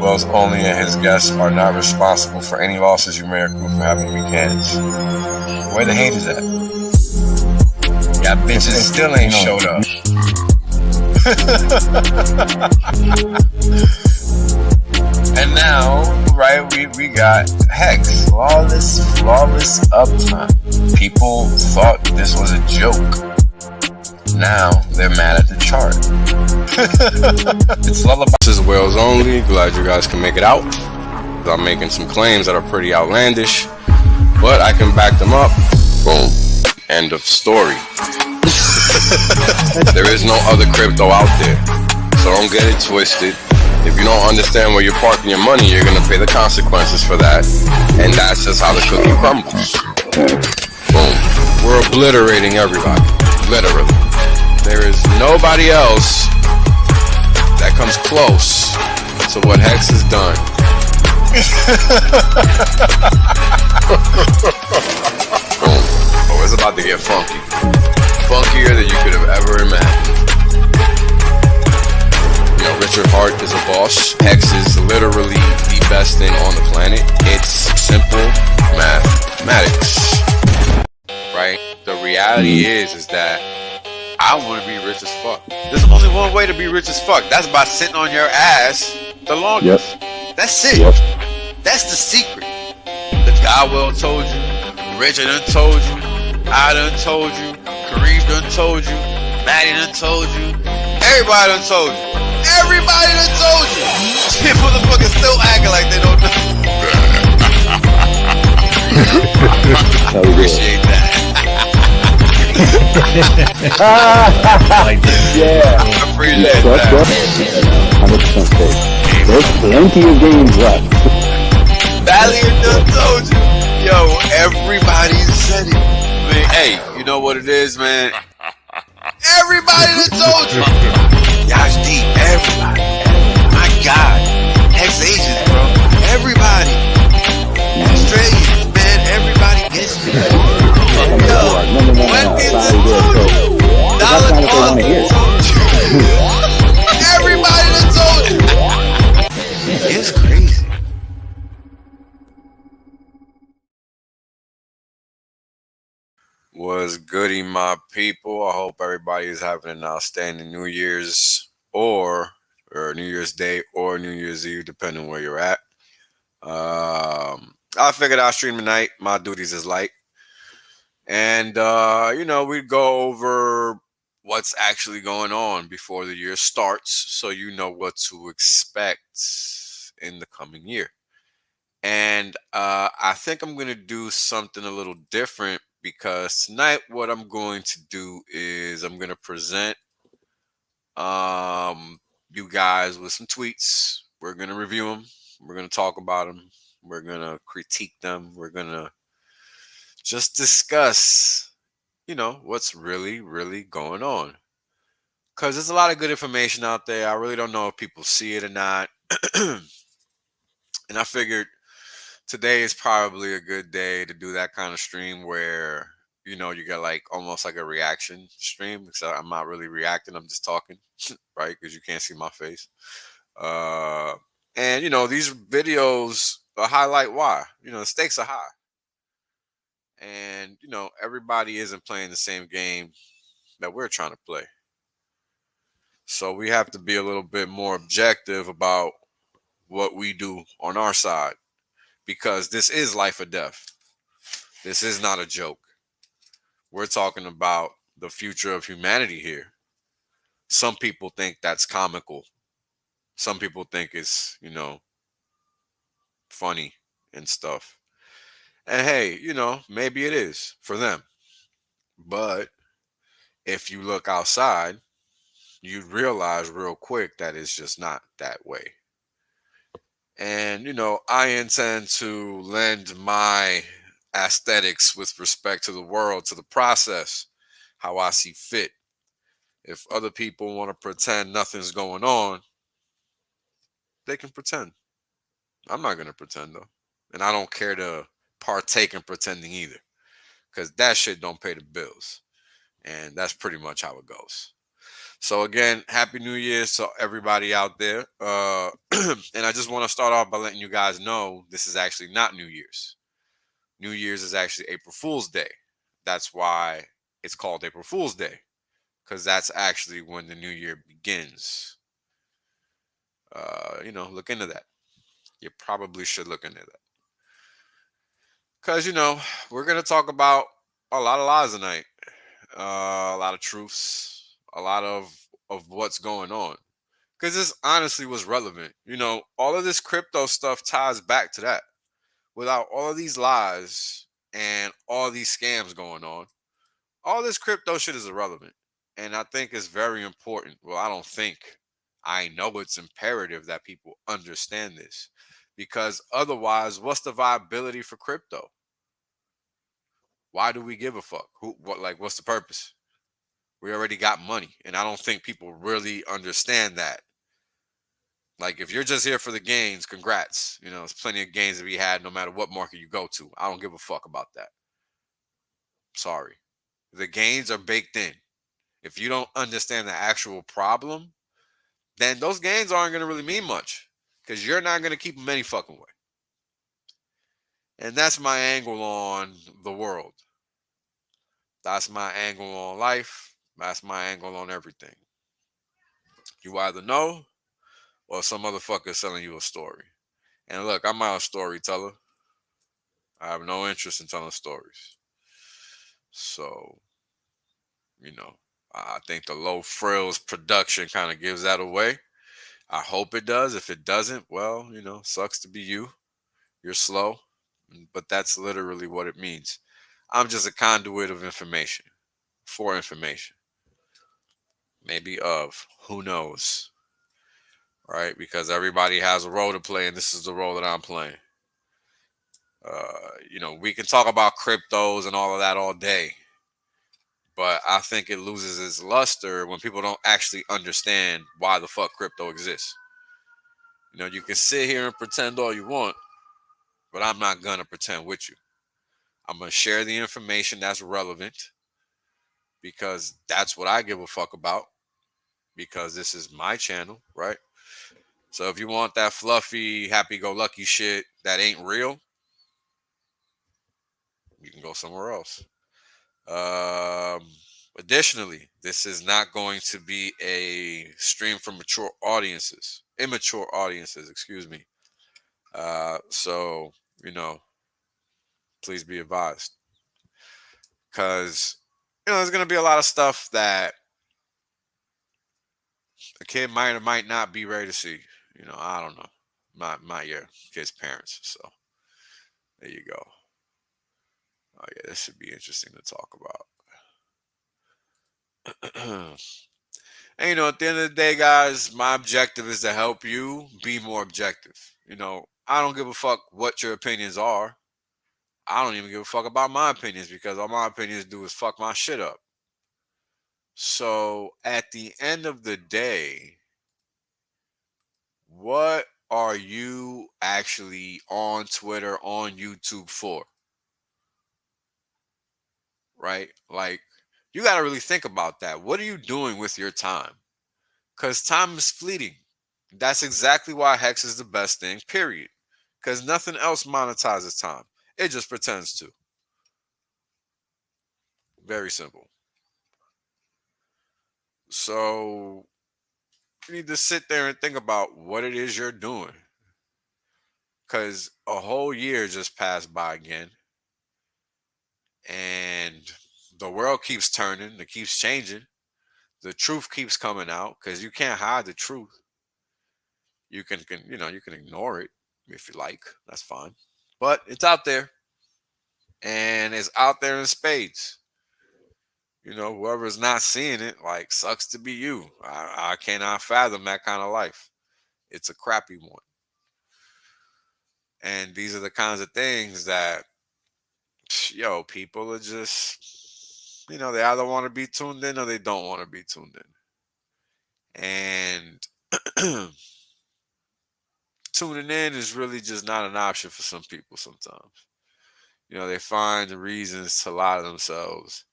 Wells only and his guests are not responsible for any losses you may accrue for having weak hands. Where the haters at? Yeah, bitches still ain't showed up. And now, right, we got Hex, flawless uptime. People thought this was a joke. Now they're mad at the chart. It's Lullaby. This is Wells only. Glad you guys can make it out. I'm making some claims that are pretty outlandish, but I can back them up. Boom. End of story. There is no other crypto out there, so don't get it twisted. If you don't understand where you're parking your money, you're gonna pay the consequences for that, and that's just how the cookie crumbles. Boom. We're obliterating everybody, literally. There is nobody else that comes close to what Hex has done. Boom. Oh, it's about to get funky. Funkier than you could have ever imagined. You know, Richard Hart is a boss. Hex is literally the best thing on the planet. It's simple mathematics. Right? The reality is that I want to be rich as fuck. There's only one way to be rich as fuck. That's by sitting on your ass the longest. Yep. That's it. Yep. That's the secret. The Godwell told you. Richard done told you. I done told you. Kareem done told you. Maddie done told you. Everybody done told you. Everybody done told you. Shit, motherfuckers still acting like they don't know. Appreciate that. Yeah. I appreciate that. 100% safe. There's plenty of games left. Valiant done told you. Yo, everybody said it. Man, hey, you know what it is, man? Everybody done told you. Yash D, everybody. My God. Ex-Asians, bro. Everybody. Australians, man. Everybody gets me. Yo, when is it told you? Dollar told you. Everybody done told you. It's crazy. Was goody, my people. I hope everybody is having an outstanding New Year's or New Year's Day or New Year's Eve, depending where you're at. I figured I'll stream tonight. My duties is light. And, you know, we'd go over what's actually going on before the year starts so you know what to expect in the coming year. And I think I'm going to do something a little different because tonight what I'm going to do is I'm going to present you guys with some tweets. We're going to review them. We're going to talk about them. We're going to critique them. We're going to just discuss, you know, what's really, really going on. Because there's a lot of good information out there. I really don't know if people see it or not. And I figured today is probably a good day to do that kind of stream where, you know, you get like almost like a reaction stream. Except I'm not really reacting. I'm just talking, right? Because you can't see my face. And, you know, these videos highlight why. You know, the stakes are high. And, you know, everybody isn't playing the same game that we're trying to play. So we have to be a little bit more objective about what we do on our side. Because this is life or death. This is not a joke. We're talking about the future of humanity here. Some people think that's comical. Some people think it's, you know, funny and stuff. And hey, you know, maybe it is for them. But if you look outside, you'd realize real quick that it's just not that way. And, you know, I intend to lend my aesthetics with respect to the world, to the process, how I see fit. If other people want to pretend nothing's going on, they can pretend. I'm not going to pretend, though. And I don't care to partake in pretending either, because that shit don't pay the bills. And that's pretty much how it goes. So again, happy New Year to everybody out there. And I just want to start off by letting you guys know this is actually not New Year's. New Year's is actually April Fool's Day. That's why it's called April Fool's Day, because that's actually when the new year begins. Look into that. You probably should look into that. Because, we're going to talk about a lot of lies tonight, a lot of truths, a lot of what's going on. Because this honestly was relevant. All of this crypto stuff ties back to that. Without all of these lies and all these scams going on, all this crypto shit is irrelevant. And I think it's very important. Well, I don't think. I know it's imperative that people understand this. Because otherwise, what's the viability for crypto? Why do we give a fuck? What's the purpose? We already got money. And I don't think people really understand that. Like, if you're just here for the gains, congrats. There's plenty of gains to be had no matter what market you go to. I don't give a fuck about that. Sorry. The gains are baked in. If you don't understand the actual problem, then those gains aren't going to really mean much because you're not going to keep them any fucking way. And that's my angle on the world. That's my angle on life. That's my angle on everything. You either know or some motherfucker selling you a story. And look, I'm not a storyteller. I have no interest in telling stories. So, I think the Low Frills production kind of gives that away. I hope it does. If it doesn't, well, sucks to be you. You're slow. But that's literally what it means. I'm just a conduit of information. For information. Maybe of. Who knows? Right? Because everybody has a role to play, and this is the role that I'm playing. We can talk about cryptos and all of that all day. But I think it loses its luster when people don't actually understand why the fuck crypto exists. You can sit here and pretend all you want, but I'm not going to pretend with you. I'm going to share the information that's relevant because that's what I give a fuck about because this is my channel, right? So if you want that fluffy, happy-go-lucky shit that ain't real, you can go somewhere else. Additionally, this is not going to be a stream for immature audiences, excuse me. So, please be advised. Because, there's going to be a lot of stuff that a kid might or might not be ready to see. I don't know. Not your kid's parents. So, there you go. Oh, yeah, this should be interesting to talk about. And, at the end of the day, guys, my objective is to help you be more objective. I don't give a fuck what your opinions are. I don't even give a fuck about my opinions because all my opinions do is fuck my shit up. So at the end of the day, what are you actually on Twitter, on YouTube for? Right? Like, you got to really think about that. What are you doing with your time? Because time is fleeting. That's exactly why Hex is the best thing, period. Because nothing else monetizes time. It just pretends to. Very simple. So you need to sit there and think about what it is you're doing. Because a whole year just passed by again. And the world keeps turning. It keeps changing. The truth keeps coming out because you can't hide the truth. You can ignore it if you like. That's fine. But it's out there. And it's out there in spades. Whoever's not seeing it, sucks to be you. I cannot fathom that kind of life. It's a crappy one. And these are the kinds of things that, people are just, they either want to be tuned in or they don't want to be tuned in. And tuning in is really just not an option for some people sometimes. They find reasons to lie to themselves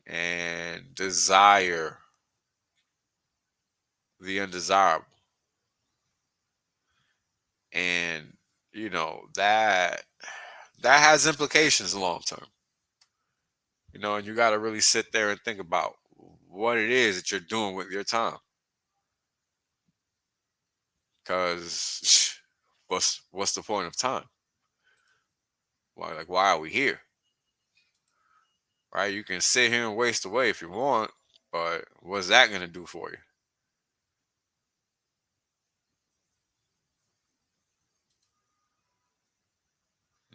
and desire the undesirable. And you know that has implications long term. You know, and you got to really sit there and think about what it is that you're doing with your time. Because what's the point of time? Why are we here? Right? You can sit here and waste away if you want, but what's that gonna do for you?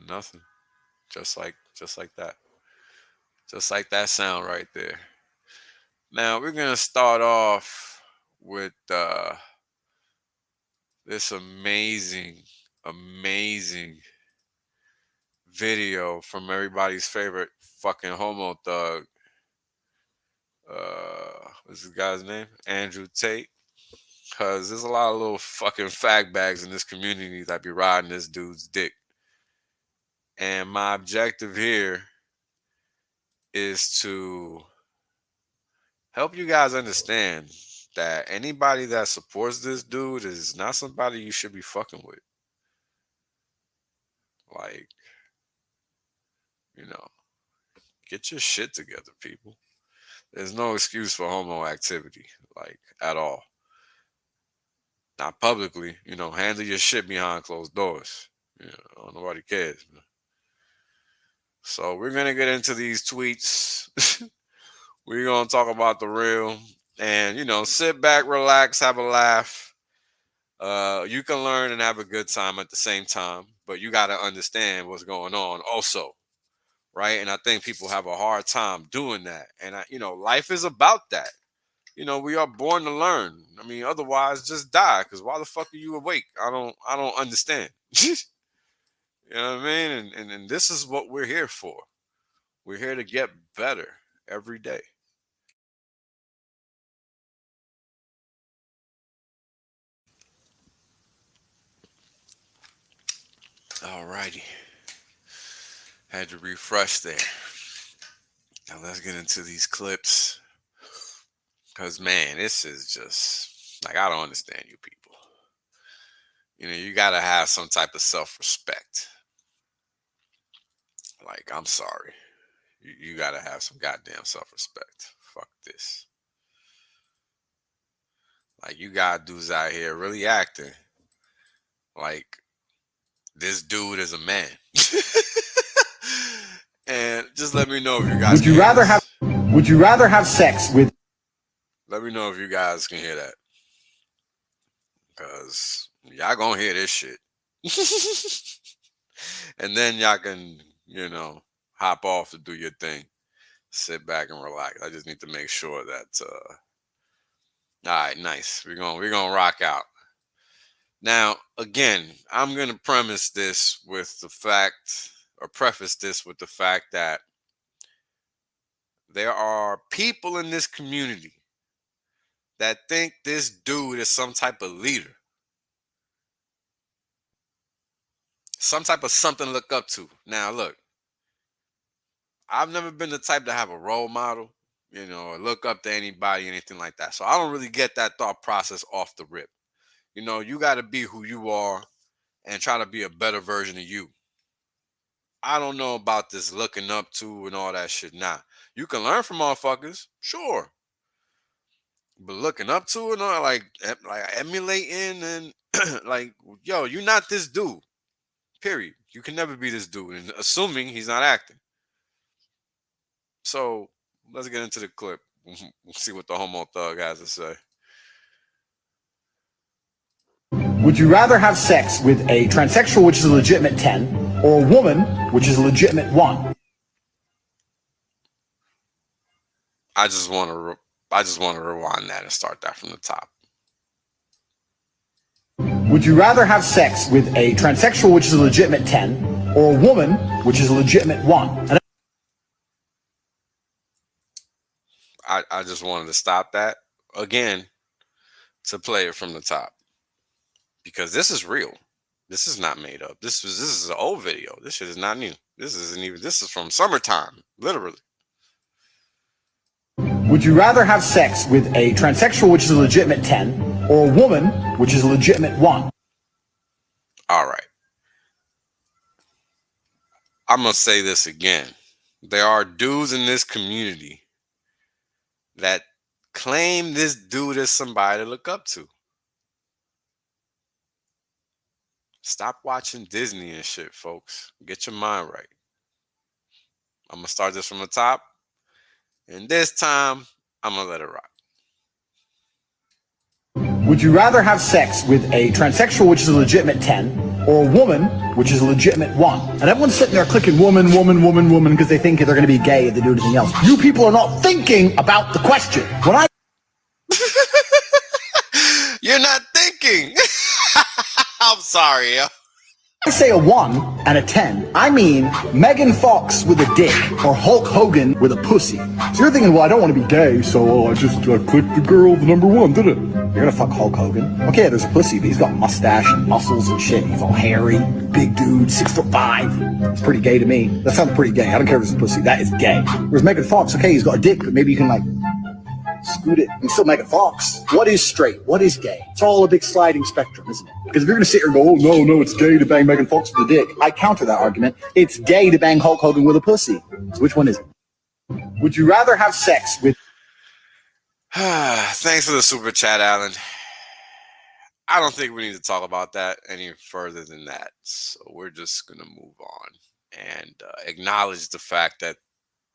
Nothing. Just like that. Just like that sound right there. Now we're gonna start off with this amazing video from everybody's favorite fucking homo thug. What's this guy's name? Andrew Tate. Cause there's a lot of little fucking fag bags in this community that be riding this dude's dick. And my objective here is to help you guys understand that anybody that supports this dude is not somebody you should be fucking with. Like, you know, get your shit together, people. There's no excuse for homo activity, like, at all. Not publicly, you know, handle your shit behind closed doors. You know, nobody cares, man. So we're gonna get into these tweets. We're gonna talk about the real, and you know, sit back, relax, have a laugh. You can learn and have a good time at the same time, but you got to understand what's going on also, right? And I think people have a hard time doing that. And you know, life is about that. You know, we are born to learn. I mean, otherwise, just die. Because why the fuck are you awake? I don't understand. You know what I mean? And this is what we're here for. We're here to get better every day. Alrighty. Had to refresh there. Now let's get into these clips. Because, man, this is just, like, I don't understand you people. You know, you got to have some type of self-respect. Like, I'm sorry. You got to have some goddamn self-respect. Fuck this. Like, you got dudes out here really acting like this dude is a man. And just let me know if you guys Would you rather have sex with... Let me know if you guys can hear that. Because y'all gonna hear this shit. And then y'all can, you know, hop off to do your thing. Sit back and relax. I just need to make sure that all right, nice. We're gonna rock out. Now, again, I'm gonna preface this with the fact that there are people in this community that think this dude is some type of leader. Some type of something to look up to. Now, look, I've never been the type to have a role model, you know, or look up to anybody, anything like that. So I don't really get that thought process off the rip. You know, you got to be who you are and try to be a better version of you. I don't know about this looking up to and all that shit. Nah, you can learn from motherfuckers, sure. But looking up to and all, like emulating and like, yo, you're not this dude. Period. You can never be this dude, and assuming he's not acting. So let's get into the clip. We'll see what the homo thug has to say. Would you rather have sex with a transsexual, which is a legitimate 10, or a woman, which is a legitimate 1? I just want to rewind that and start that from the top. Would you rather have sex with a transsexual, which is a legitimate 10, or a woman, which is a legitimate 1? I just wanted to stop that again to play it from the top, because this is real. This is not made up. This is an old video. This shit is not new. This is from summertime, literally. Would you rather have sex with a transsexual, which is a legitimate 10, or a woman, which is a legitimate 1? All right. I'm going to say this again. There are dudes in this community that claim this dude is somebody to look up to. Stop watching Disney and shit, folks. Get your mind right. I'm going to start this from the top. And this time, I'm going to let it rock. Would you rather have sex with a transsexual, which is a legitimate 10, or a woman, which is a legitimate 1? And everyone's sitting there clicking woman, woman, woman, woman, because they think they're going to be gay if they do anything else. You people are not thinking about the question. When I You're not thinking. I'm sorry, yo. say a 1 and a 10, I mean Megan Fox with a dick or Hulk Hogan with a pussy. So you're thinking, well, I don't want to be gay, so I just clicked the girl, the number 1, did it? You're gonna fuck Hulk Hogan? Okay, there's a pussy, but he's got mustache and muscles and shit. He's all hairy, big dude, 6'5". It's pretty gay to me. That sounds pretty gay. I don't care if it's a pussy. That is gay. Whereas Megan Fox, okay, he's got a dick, but maybe you can like scoot it and still Megan Fox. What is straight? What is gay? It's all a big sliding spectrum, isn't it? Because if you're going to sit here and go, oh, no, it's gay to bang Megan Fox with a dick, I counter that argument. It's gay to bang Hulk Hogan with a pussy. So which one is it? Would you rather have sex with... Thanks for the super chat, Alan. I don't think we need to talk about that any further than that. So we're just going to move on and acknowledge the fact that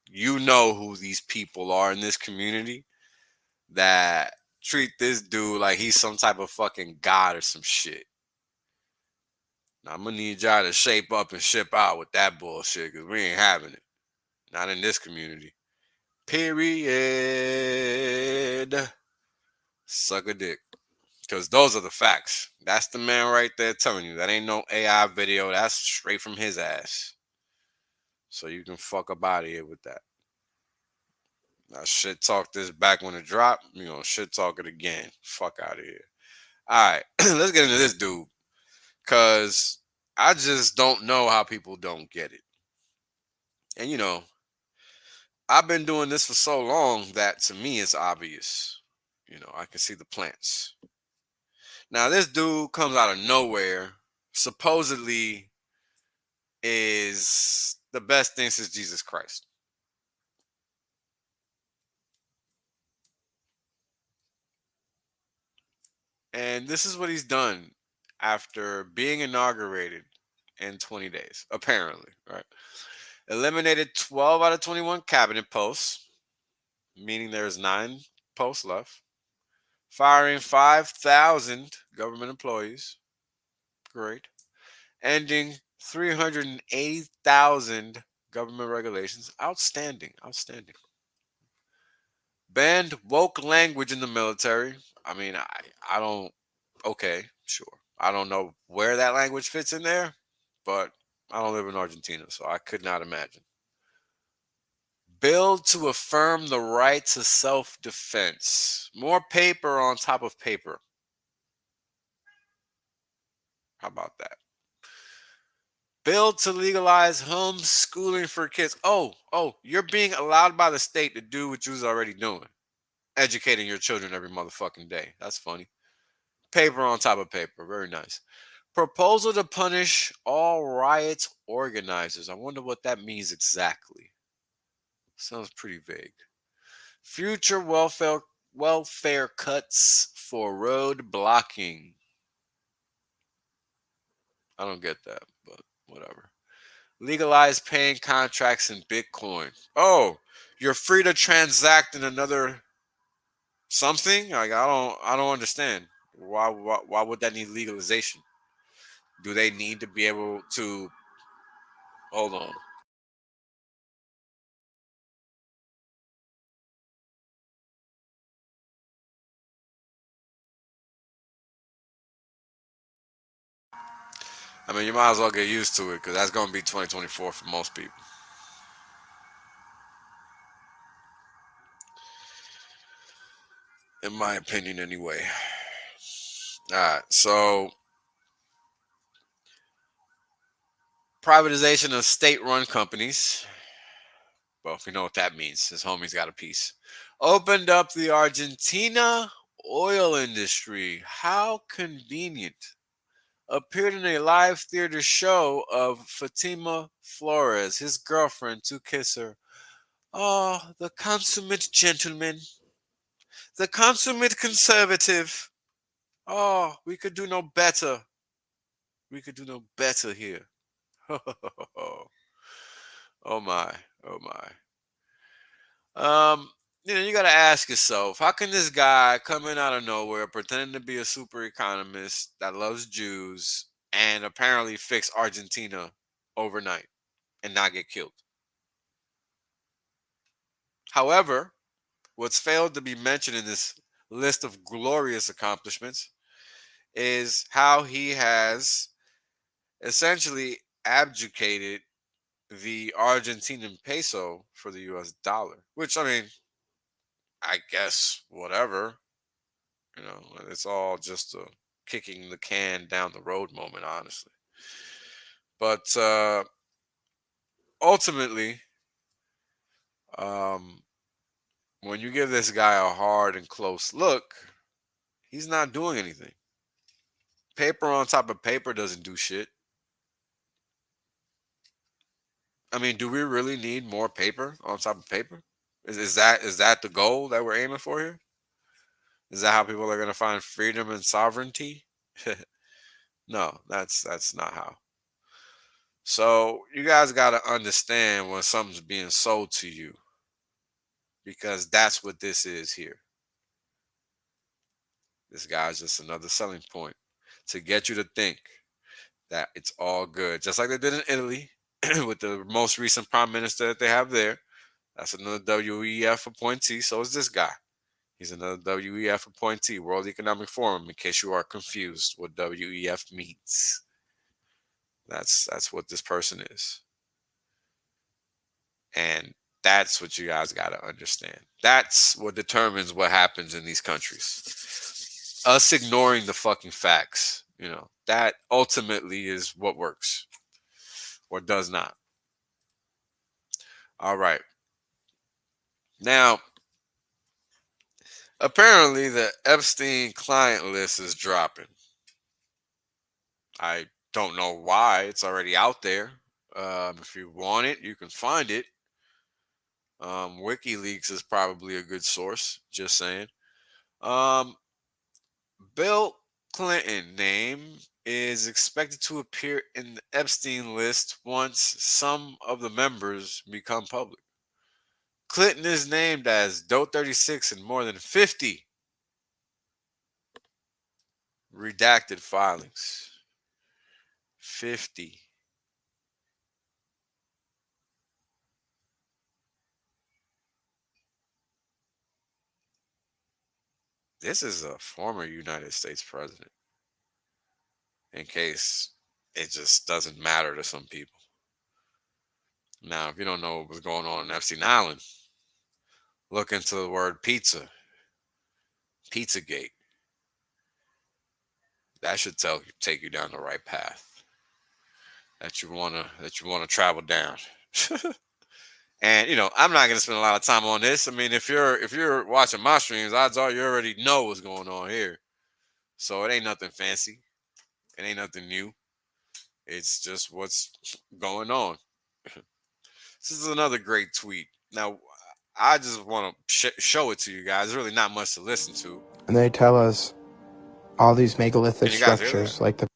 you know who these people are in this community that treat this dude like he's some type of fucking god or some shit. Now, I'm going to need y'all to shape up and ship out with that bullshit because we ain't having it. Not in this community. Period. Suck a dick. Because those are the facts. That's the man right there telling you. That ain't no AI video. That's straight from his ass. So you can fuck up out of here with that. I shit talk this back when it dropped. You know, shit talk it again. Fuck out of here. All right. Let's get into this dude. Because I just don't know how people don't get it. And, you know, I've been doing this for so long that to me it's obvious. You know, I can see the plants. Now, this dude comes out of nowhere, supposedly is the best thing since Jesus Christ. And this is what he's done after being inaugurated in 20 days, apparently, right? Eliminated 12 out of 21 cabinet posts, meaning there's 9 posts left. Firing 5,000 government employees. Great. Ending 380,000 government regulations. Outstanding. Outstanding. Banned woke language in the military. I mean, I don't, okay, sure. I don't know where that language fits in there, but I don't live in Argentina, so I could not imagine. Bill to affirm the right to self-defense. More paper on top of paper. How about that? Bill to legalize homeschooling for kids. Oh, you're being allowed by the state to do what you was already doing. Educating your children every motherfucking day. That's funny. Paper on top of paper. Very nice. Proposal to punish all riots organizers. I wonder what that means exactly. Sounds pretty vague. Future welfare cuts for road blocking. I don't get that, but whatever. Legalize paying contracts in Bitcoin. Oh, you're free to transact in another something? Like I don't understand. Why would that need legalization? Do they need to be able to hold on? I mean, you might as well get used to it because that's going to be 2024 for most people. In my opinion, anyway. All right, so privatization of state-run companies. Well, if you know what that means, his homie's got a piece. Opened up the Argentina oil industry. How convenient. Appeared in a live theater show of Fatima Flores, his girlfriend, to kiss her. Oh, the consummate gentleman. The consummate conservative. Oh, we could do no better. We could do no better here. Oh my. Oh my. You got to ask yourself, how can this guy come in out of nowhere pretending to be a super economist that loves Jews and apparently fix Argentina overnight and not get killed? However, what's failed to be mentioned in this list of glorious accomplishments is how he has essentially abdicated the Argentinian peso for the US dollar, which, I mean, I guess whatever, it's all just a kicking the can down the road moment, honestly. But ultimately, when you give this guy a hard and close look, he's not doing anything. Paper on top of paper doesn't do shit. I mean, do we really need more paper on top of paper? Is that the goal that we're aiming for here? Is that how people are going to find freedom and sovereignty? No, that's not how. So you guys got to understand when something's being sold to you, because that's what this is here. This guy's just another selling point to get you to think that it's all good, just like they did in Italy with the most recent prime minister that they have there. That's another WEF appointee. So is this guy. He's another WEF appointee, World Economic Forum, in case you are confused what WEF means. That's what this person is. And that's what you guys got to understand. That's what determines what happens in these countries. Us ignoring the fucking facts, that ultimately is what works or does not. All right. Now, apparently the Epstein client list is dropping. I don't know why. It's already out there. If you want it, you can find it. WikiLeaks is probably a good source. Just saying. Bill Clinton name is expected to appear in the Epstein list once some of the members become public. Clinton is named as Doe 36 in more than 50 redacted filings. 50. This is a former United States president. In case it just doesn't matter to some people. Now, if you don't know what was going on in Epstein Island, look into the word pizza. Pizzagate. That should take you down the right path that you wanna travel down. And I'm not gonna spend a lot of time on this. I mean, if you're watching my streams, odds are you already know what's going on here. So it ain't nothing fancy. It ain't nothing new. It's just what's going on. This is another great tweet. Now, I just want to show it to you guys. There's really not much to listen to. And they tell us all these megalithic structures like the...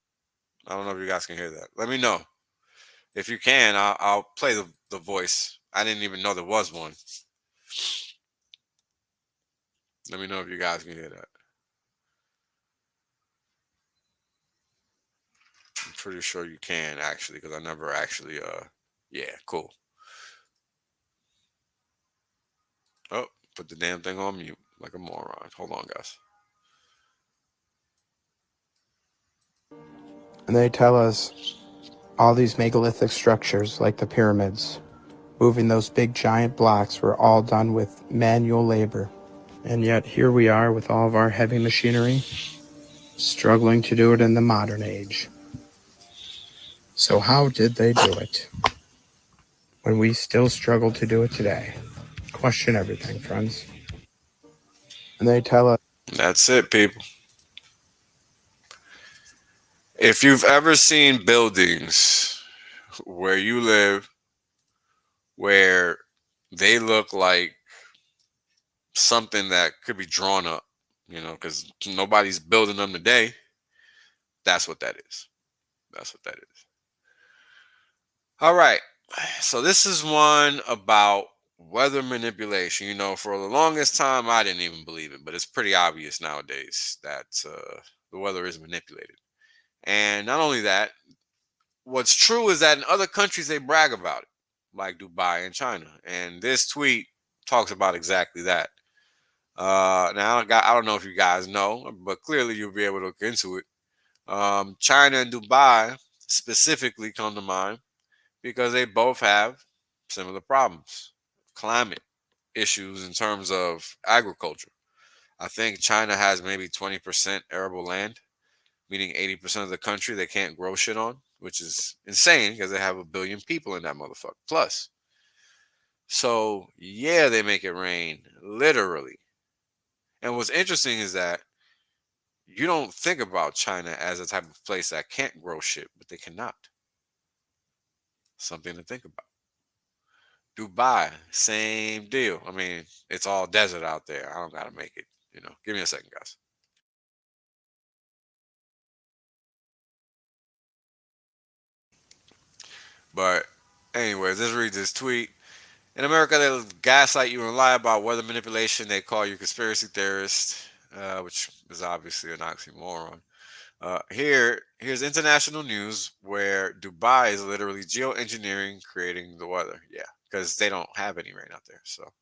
I don't know if you guys can hear that. Let me know. If you can, I'll play the voice. I didn't even know there was one. Let me know if you guys can hear that. I'm pretty sure you can, actually, because I never actually, yeah, cool. Oh, put the damn thing on mute like a moron. Hold on, guys. And they tell us all these megalithic structures like the pyramids, moving those big giant blocks, were all done with manual labor. And yet here we are with all of our heavy machinery, struggling to do it in the modern age. So how did they do it? when we still struggle to do it today. Question everything, friends. And they tell us That's it, people. If you've ever seen buildings where you live where they look like something that could be drawn up, because nobody's building them today, that's what that is. That's what that is. All right. So this is one about weather manipulation. For the longest time, I didn't even believe it, but it's pretty obvious nowadays that the weather is manipulated. And not only that, what's true is that in other countries, they brag about it, like Dubai and China. And this tweet talks about exactly that. Now, I don't know if you guys know, but clearly you'll be able to look into it. China and Dubai specifically come to mind because they both have similar problems, climate issues in terms of agriculture. I think China has maybe 20% arable land, meaning 80% of the country they can't grow shit on, which is insane because they have 1 billion people in that motherfucker plus. So, yeah, they make it rain, literally. And what's interesting is that you don't think about China as a type of place that can't grow shit, but they cannot. Something to think about. Dubai, same deal. I mean, it's all desert out there. I don't gotta make it. Give me a second, guys. But anyways, let's read this tweet. In America, they'll gaslight you and lie about weather manipulation. They call you conspiracy theorist, which is obviously an oxymoron. Here's international news where Dubai is literally geoengineering, creating the weather. Yeah, because they don't have any rain out there. So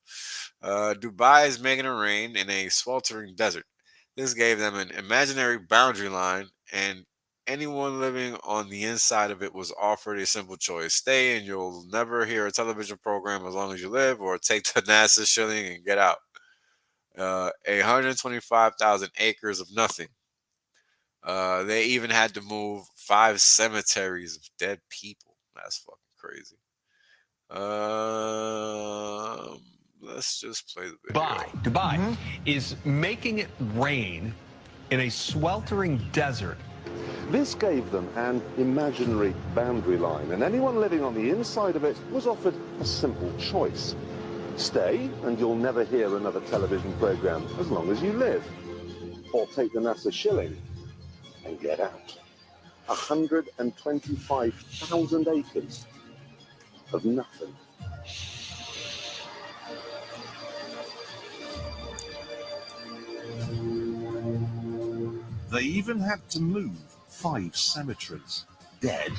Dubai is making it rain in a sweltering desert. This gave them an imaginary boundary line, and anyone living on the inside of it was offered a simple choice: stay and you'll never hear a television program as long as you live, or take the NASA shilling and get out. 125,000 acres of nothing. They even had to move 5 cemeteries of dead people. That's fucking crazy. Let's just play the video. Dubai is making it rain in a sweltering desert. This gave them an imaginary boundary line, and anyone living on the inside of it was offered a simple choice. Stay, and you'll never hear another television program as long as you live. Or take the NASA shilling and get out. 125,000 acres of nothing. They even had to move 5 cemeteries. Dead.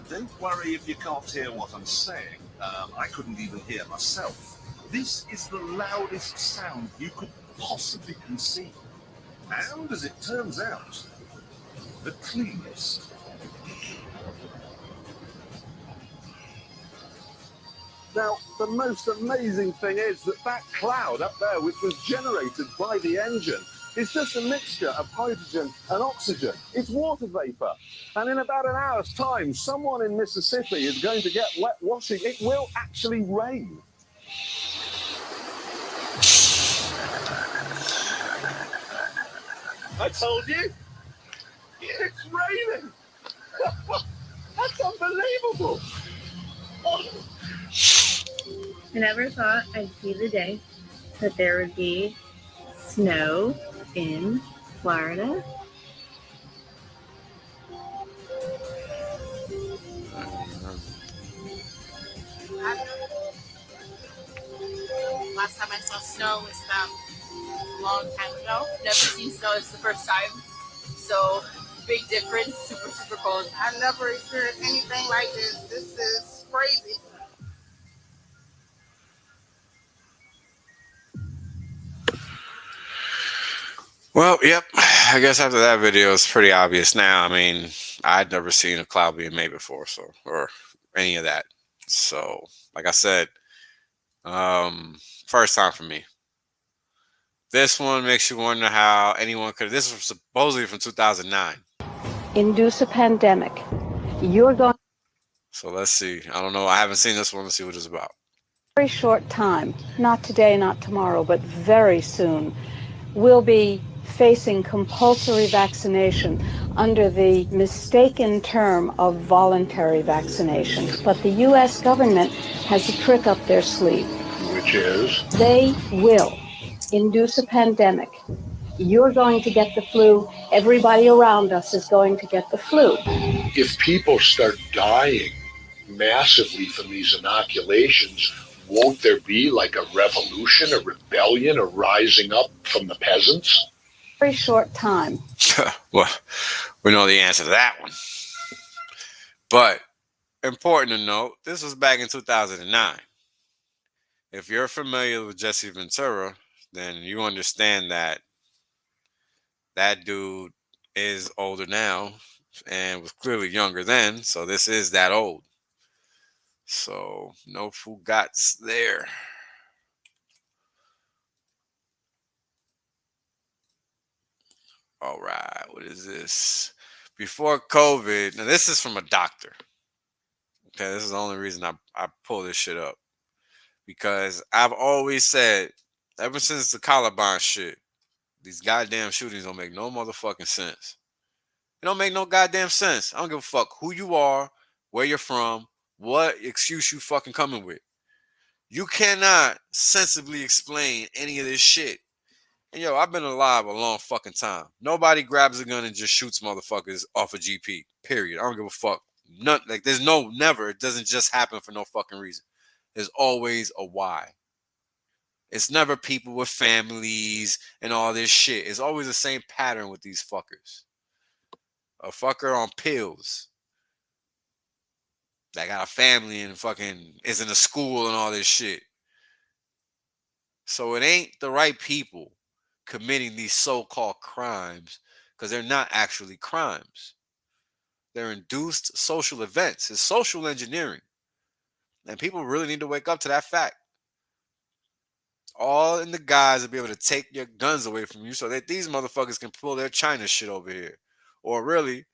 Don't worry if you can't hear what I'm saying. I couldn't even hear myself. This is the loudest sound you could possibly conceive. And as it turns out, the cleanest. Now, the most amazing thing is that that cloud up there, which was generated by the engine, is just a mixture of hydrogen and oxygen. It's water vapor. And in about an hour's time, someone in Mississippi is going to get wet washing. It will actually rain. I told you. It's raining. That's unbelievable. I never thought I'd see the day that there would be snow in Florida. Last time I saw snow was a long time ago. Never seen snow. It's the first time. So big difference. Super, super cold. I've never experienced anything like this. This is crazy. Well, yep. I guess after that video, it's pretty obvious now. I mean, I'd never seen a cloud being made before, or any of that. So, like I said, First time for me. This one makes you wonder how anyone could. This was supposedly from 2009. Induce a pandemic. You're going. So let's see. I don't know. I haven't seen this one. Let's see what it's about. Very short time, not today, not tomorrow, but very soon, we'll be facing compulsory vaccination under the mistaken term of voluntary vaccination. But the U.S. government has a trick up their sleeve. Which is? They will induce a pandemic. You're going to get the flu. Everybody around us is going to get the flu. If people start dying massively from these inoculations, won't there be like a revolution, a rebellion, a rising up from the peasants? Very short time. Well, we know the answer to that one. But important to note, this was back in 2009. If you're familiar with Jesse Ventura, then you understand that that dude is older now and was clearly younger then. So this is that old. So no fugats there. All right, what is this? Before COVID, now this is from a doctor. Okay, this is the only reason I pull this shit up. Because I've always said, ever since the Columbine shit, these goddamn shootings don't make no motherfucking sense. It don't make no goddamn sense. I don't give a fuck who you are, where you're from, what excuse you fucking coming with. You cannot sensibly explain any of this shit. And yo, I've been alive a long fucking time. Nobody grabs a gun and just shoots motherfuckers off a GP. Period. I don't give a fuck. None, like there's no never. It doesn't just happen for no fucking reason. There's always a why. It's never people with families and all this shit. It's always the same pattern with these fuckers. A fucker on pills that got a family and fucking is in a school and all this shit. So it ain't the right people committing these so-called crimes because they're not actually crimes. They're induced social events. It's social engineering. And people really need to wake up to that fact. All in the guise to be able to take your guns away from you so that these motherfuckers can pull their China shit over here. Or really,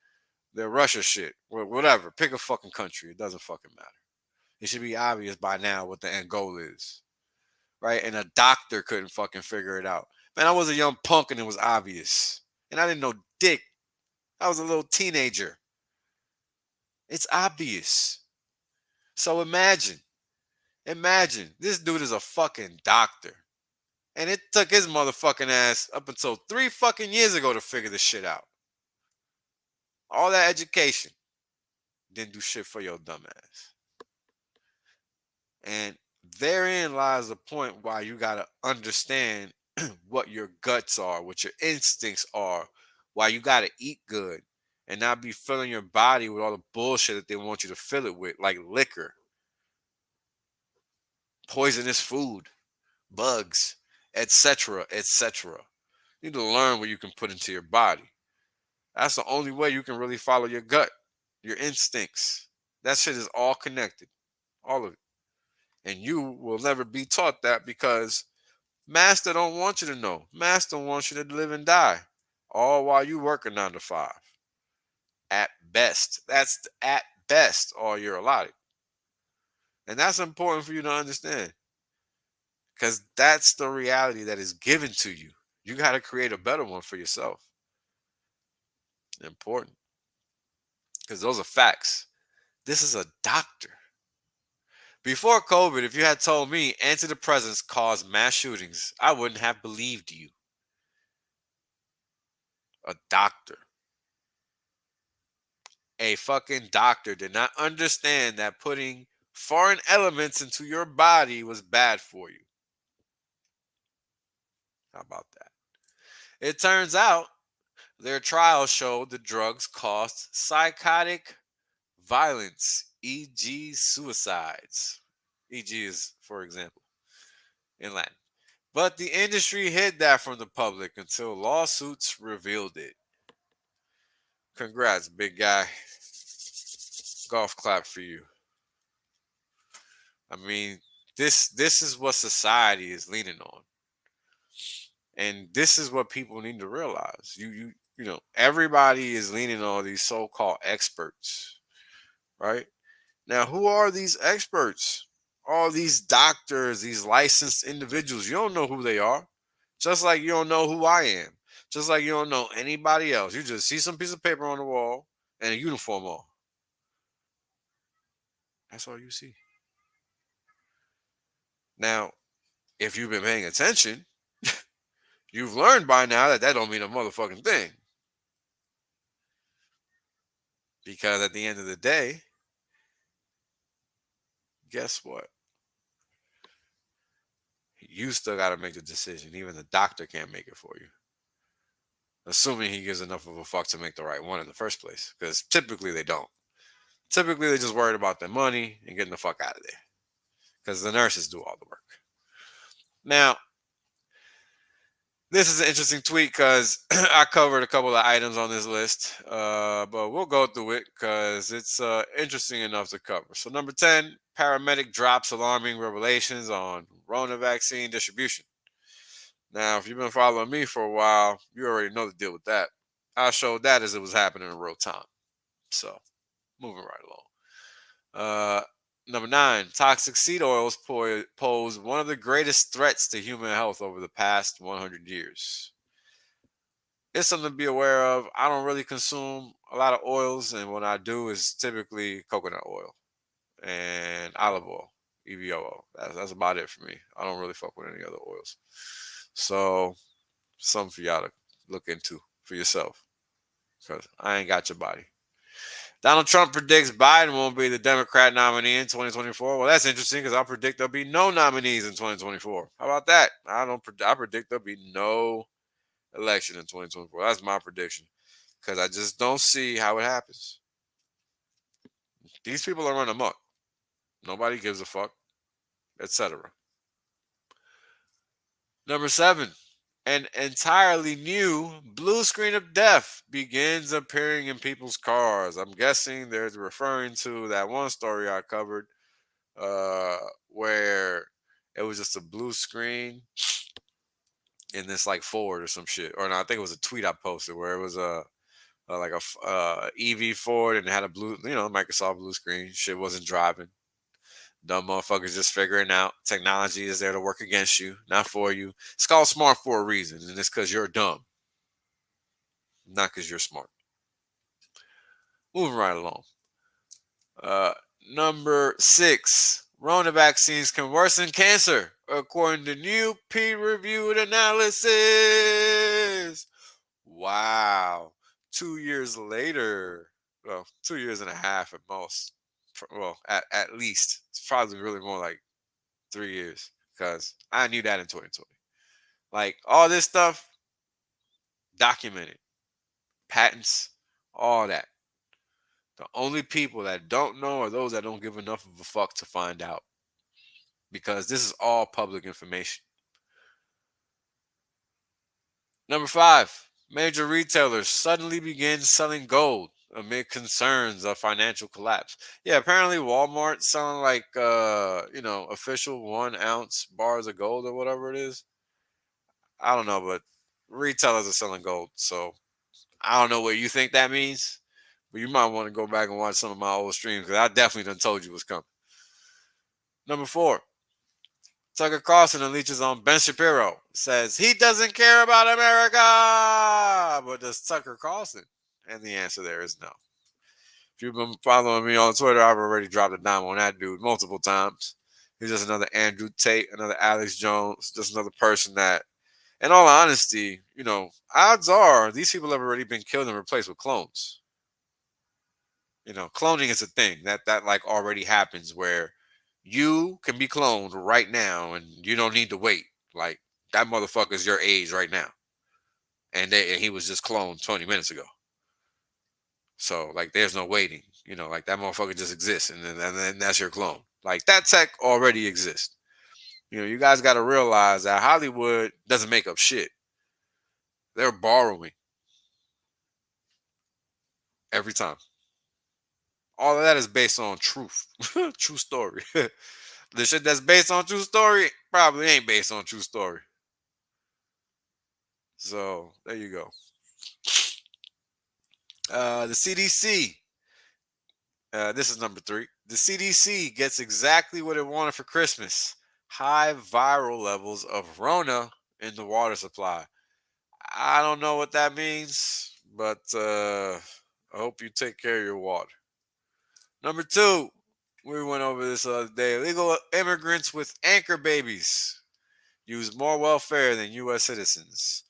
their Russia shit. Or whatever. Pick a fucking country. It doesn't fucking matter. It should be obvious by now what the end goal is. Right? And a doctor couldn't fucking figure it out. Man, I was a young punk and it was obvious. And I didn't know dick. I was a little teenager. It's obvious. So imagine, this dude is a fucking doctor. And it took his motherfucking ass up until 3 fucking years ago to figure this shit out. All that education didn't do shit for your dumb ass. And therein lies the point why you got to understand what your guts are, what your instincts are, why you got to eat good and not be filling your body with all the bullshit that they want you to fill it with, like liquor, poisonous food, bugs, etc., etc. You need to learn what you can put into your body. That's the only way you can really follow your gut, your instincts. That shit is all connected, all of it. And you will never be taught that because Master don't want you to know. Master wants you to live and die, all while you work a 9 to 5. At best. That's at best all you're allotted. And that's important for you to understand. Because that's the reality that is given to you. You got to create a better one for yourself. Important. Because those are facts. This is a doctor. Before COVID, if you had told me antidepressants cause mass shootings, I wouldn't have believed you. A doctor. A fucking doctor did not understand that putting foreign elements into your body was bad for you. How about that? It turns out their trial showed the drugs caused psychotic violence, e.g. suicides. E.g. is, for example, in Latin. But the industry hid that from the public until lawsuits revealed it. Congrats, big guy. Golf clap for you. I mean, This is what society is leaning on. And this is what people need to realize. You know, everybody is leaning on these so-called experts, right? Now, who are these experts? All these doctors, these licensed individuals. You don't know who they are. Just like you don't know who I am. Just like you don't know anybody else. You just see some piece of paper on the wall and a uniform on. That's all you see. Now, if you've been paying attention, you've learned by now that don't mean a motherfucking thing. Because at the end of the day, guess what? You still got to make the decision. Even the doctor can't make it for you. Assuming he gives enough of a fuck to make the right one in the first place. Because typically they don't. Typically they're just worried about their money and getting the fuck out of there. Because the nurses do all the work. Now, this is an interesting tweet because I covered a couple of items on this list. But we'll go through it because it's interesting enough to cover. So number 10, paramedic drops alarming revelations on Rona vaccine distribution. Now, if you've been following me for a while, you already know the deal with that. I showed that as it was happening in real time. So, moving right along. Number 9, toxic seed oils pose one of the greatest threats to human health over the past 100 years. It's something to be aware of. I don't really consume a lot of oils, and what I do is typically coconut oil and olive oil, EVO. That's about it for me. I don't really fuck with any other oils. So, something for y'all to look into for yourself, because I ain't got your body. Donald Trump predicts Biden won't be the Democrat nominee in 2024. Well, that's interesting because I predict there'll be no nominees in 2024. How about that? I predict there'll be no election in 2024. That's my prediction because I just don't see how it happens. These people are running amok. Nobody gives a fuck, etc. Number 7, an entirely new blue screen of death begins appearing in people's cars. I'm guessing they're referring to that one story I covered where it was just a blue screen in this like Ford or some shit. Or no, I think it was a tweet I posted where it was a EV Ford and it had a blue, Microsoft blue screen. Shit wasn't driving. Dumb motherfuckers just figuring out technology is there to work against you, not for you. It's called smart for a reason, and it's because you're dumb, not because you're smart. Moving right along. Number 6, Rona vaccines can worsen cancer, according to new peer-reviewed analysis. Wow. 2 years later, well, 2 years and a half at most. Well, at least. It's probably really more like 3 years because I knew that in 2020. Like all this stuff, documented, patents, all that. The only people that don't know are those that don't give enough of a fuck to find out because this is all public information. Number 5, major retailers suddenly begin selling gold amid concerns of financial collapse. Yeah, apparently Walmart's selling like official 1 ounce bars of gold or whatever it is. I don't know, but retailers are selling gold. So I don't know what you think that means, but you might want to go back and watch some of my old streams because I definitely done told you what's coming. Number 4, Tucker Carlson unleashes on Ben Shapiro. Says he doesn't care about America. But does Tucker Carlson? And the answer there is no. If you've been following me on Twitter, I've already dropped a dime on that dude multiple times. He's just another Andrew Tate, another Alex Jones, just another person that, in all honesty, odds are these people have already been killed and replaced with clones. Cloning is a thing that like already happens where you can be cloned right now and you don't need to wait. Like that motherfucker's your age right now. And he was just cloned 20 minutes ago. So like there's no waiting. Like that motherfucker just exists and then that's your clone. Like that tech already exists. You guys got to realize that Hollywood doesn't make up shit. They're borrowing every time. All of that is based on truth. True story. The shit that's based on true story probably ain't based on true story. So there you go. The CDC. This is number 3. The CDC gets exactly what it wanted for Christmas. High viral levels of Rona in the water supply. I don't know what that means, but I hope you take care of your water. Number 2, we went over this the other day. Illegal immigrants with anchor babies use more welfare than U.S. citizens.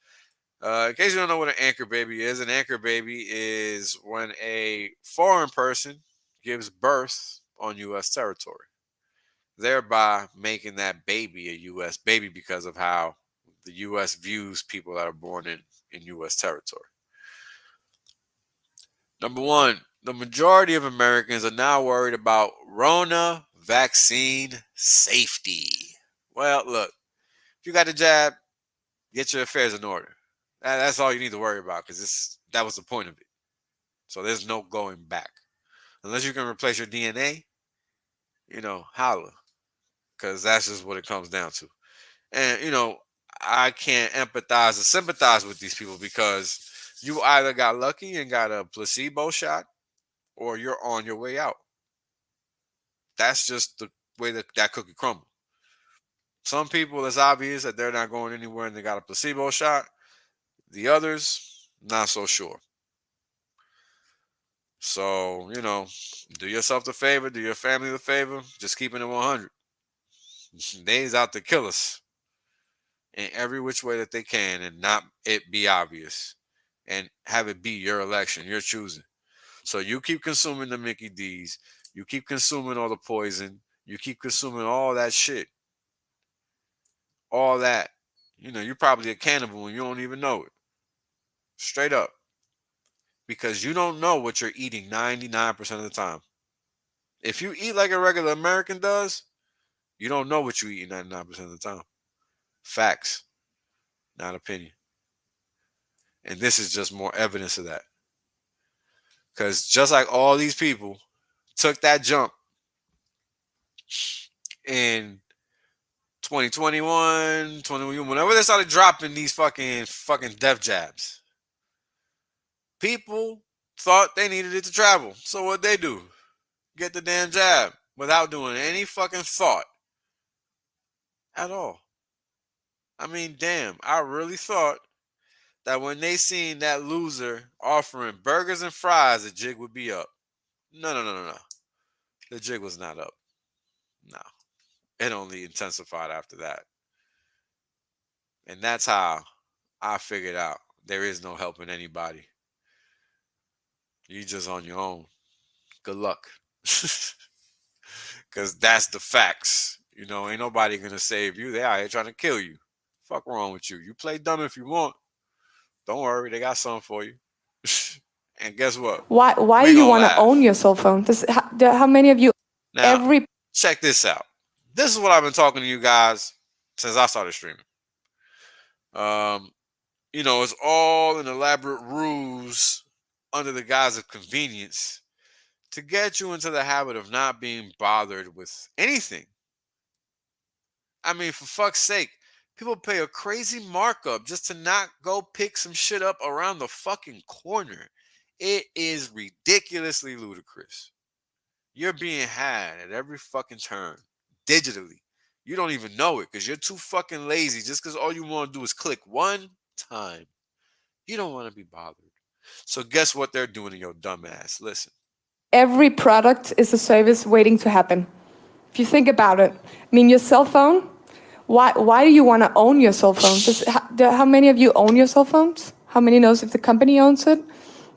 In case you don't know what an anchor baby is, an anchor baby is when a foreign person gives birth on U.S. territory, thereby making that baby a U.S. baby because of how the U.S. views people that are born in U.S. territory. Number 1, the majority of Americans are now worried about Rona vaccine safety. Well, look, if you got the jab, get your affairs in order. That's all you need to worry about, because that was the point of it. So there's no going back. Unless you can replace your DNA, holla. Because that's just what it comes down to. And, I can't empathize or sympathize with these people, because you either got lucky and got a placebo shot, or you're on your way out. That's just the way that cookie crumbles. Some people, it's obvious that they're not going anywhere and they got a placebo shot. The others, not so sure. So, do yourself the favor, do your family the favor, just keeping it 100. They's out to kill us in every which way that they can, and not it be obvious, and have it be your election, your choosing. So you keep consuming the Mickey D's, you keep consuming all the poison, you keep consuming all that shit. All that. You're probably a cannibal and you don't even know it. Straight up. Because you don't know what you're eating 99% of the time. If you eat like a regular American does, you don't know what you eat 99% of the time. Facts, not opinion. And this is just more evidence of that. Because just like all these people took that jump in 2021, 21, whenever they started dropping these fucking death jabs, people thought they needed it to travel. So what'd they do? Get the damn jab without doing any fucking thought at all. I mean, damn, I really thought that when they seen that loser offering burgers and fries, the jig would be up. No. The jig was not up. No. It only intensified after that. And that's how I figured out there is no helping anybody. You just on your own. Good luck. Because that's the facts. Ain't nobody going to save you. They out here trying to kill you. Fuck wrong with you. You play dumb if you want. Don't worry. They got something for you. And guess what? Why do you want to own your cell phone? How many of you? Now, check this out. This is what I've been talking to you guys since I started streaming. It's all an elaborate ruse under the guise of convenience to get you into the habit of not being bothered with anything. I mean, for fuck's sake, people pay a crazy markup just to not go pick some shit up around the fucking corner. It is ridiculously ludicrous. You're being had at every fucking turn, digitally. You don't even know it because you're too fucking lazy, just because all you want to do is click one time. You don't want to be bothered. So guess what they're doing to your dumb ass? Listen. Every product is a service waiting to happen. If you think about it, I mean, your cell phone, why do you want to own your cell phone? How many of you own your cell phones? How many knows if the company owns it?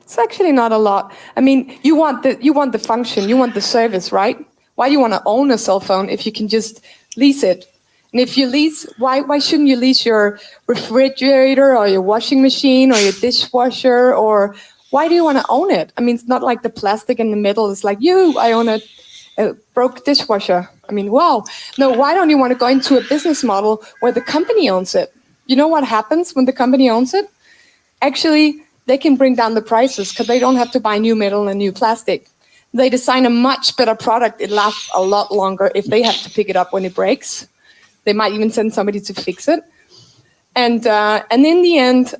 It's actually not a lot. I mean, you want the function, you want the service, right? Why do you want to own a cell phone if you can just lease it? And if you lease, why shouldn't you lease your refrigerator or your washing machine or your dishwasher? Or why do you want to own it? I mean, it's not like the plastic in the middle. It's like, I own a broke dishwasher. I mean, wow. No, why don't you want to go into a business model where the company owns it? You know what happens when the company owns it? Actually, they can bring down the prices because they don't have to buy new metal and new plastic. They design a much better product. It lasts a lot longer if they have to pick it up when it breaks. They might even send somebody to fix it. And in the end,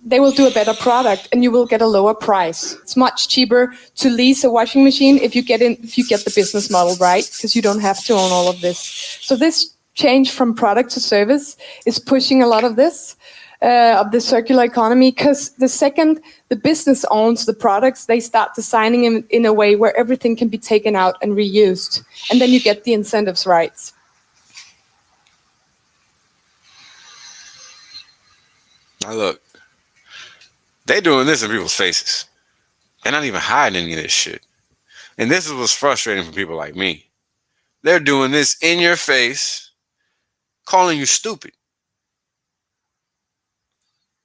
they will do a better product, and you will get a lower price. It's much cheaper to lease a washing machine if you get the business model right, because you don't have to own all of this. So this change from product to service is pushing a lot of this, of the circular economy, because the second the business owns the products, they start designing them in a way where everything can be taken out and reused, and then you get the incentives right. Now look, they doing this in people's faces. They're not even hiding any of this shit. And this is what's frustrating for people like me. They're doing this in your face, calling you stupid.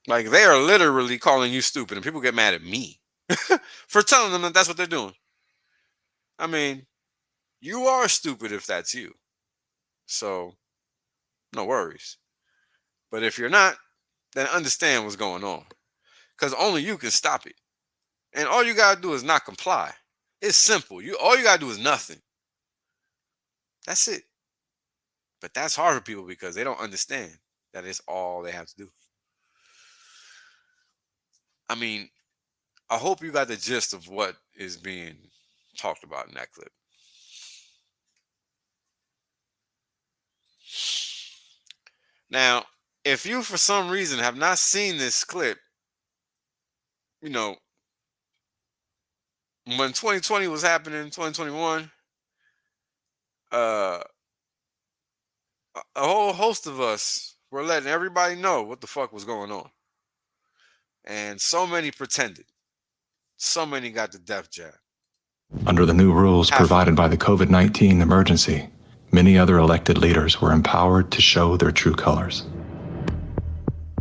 Like, they are literally calling you stupid, and people get mad at me for telling them that that's what they're doing. I mean, you are stupid if that's you. So, no worries. But if you're not, then understand what's going on. Because only you can stop it. And all you got to do is not comply. It's simple. All you got to do is nothing. That's it. But that's hard for people because they don't understand that it's all they have to do. I mean, I hope you got the gist of what is being talked about in that clip. Now, if you, for some reason, have not seen this clip, you know, when 2020 was happening, 2021, a whole host of us were letting everybody know what the fuck was going on. And so many pretended. So many got the death jab. Under the new rules provided by the COVID-19 emergency, many other elected leaders were empowered to show their true colors.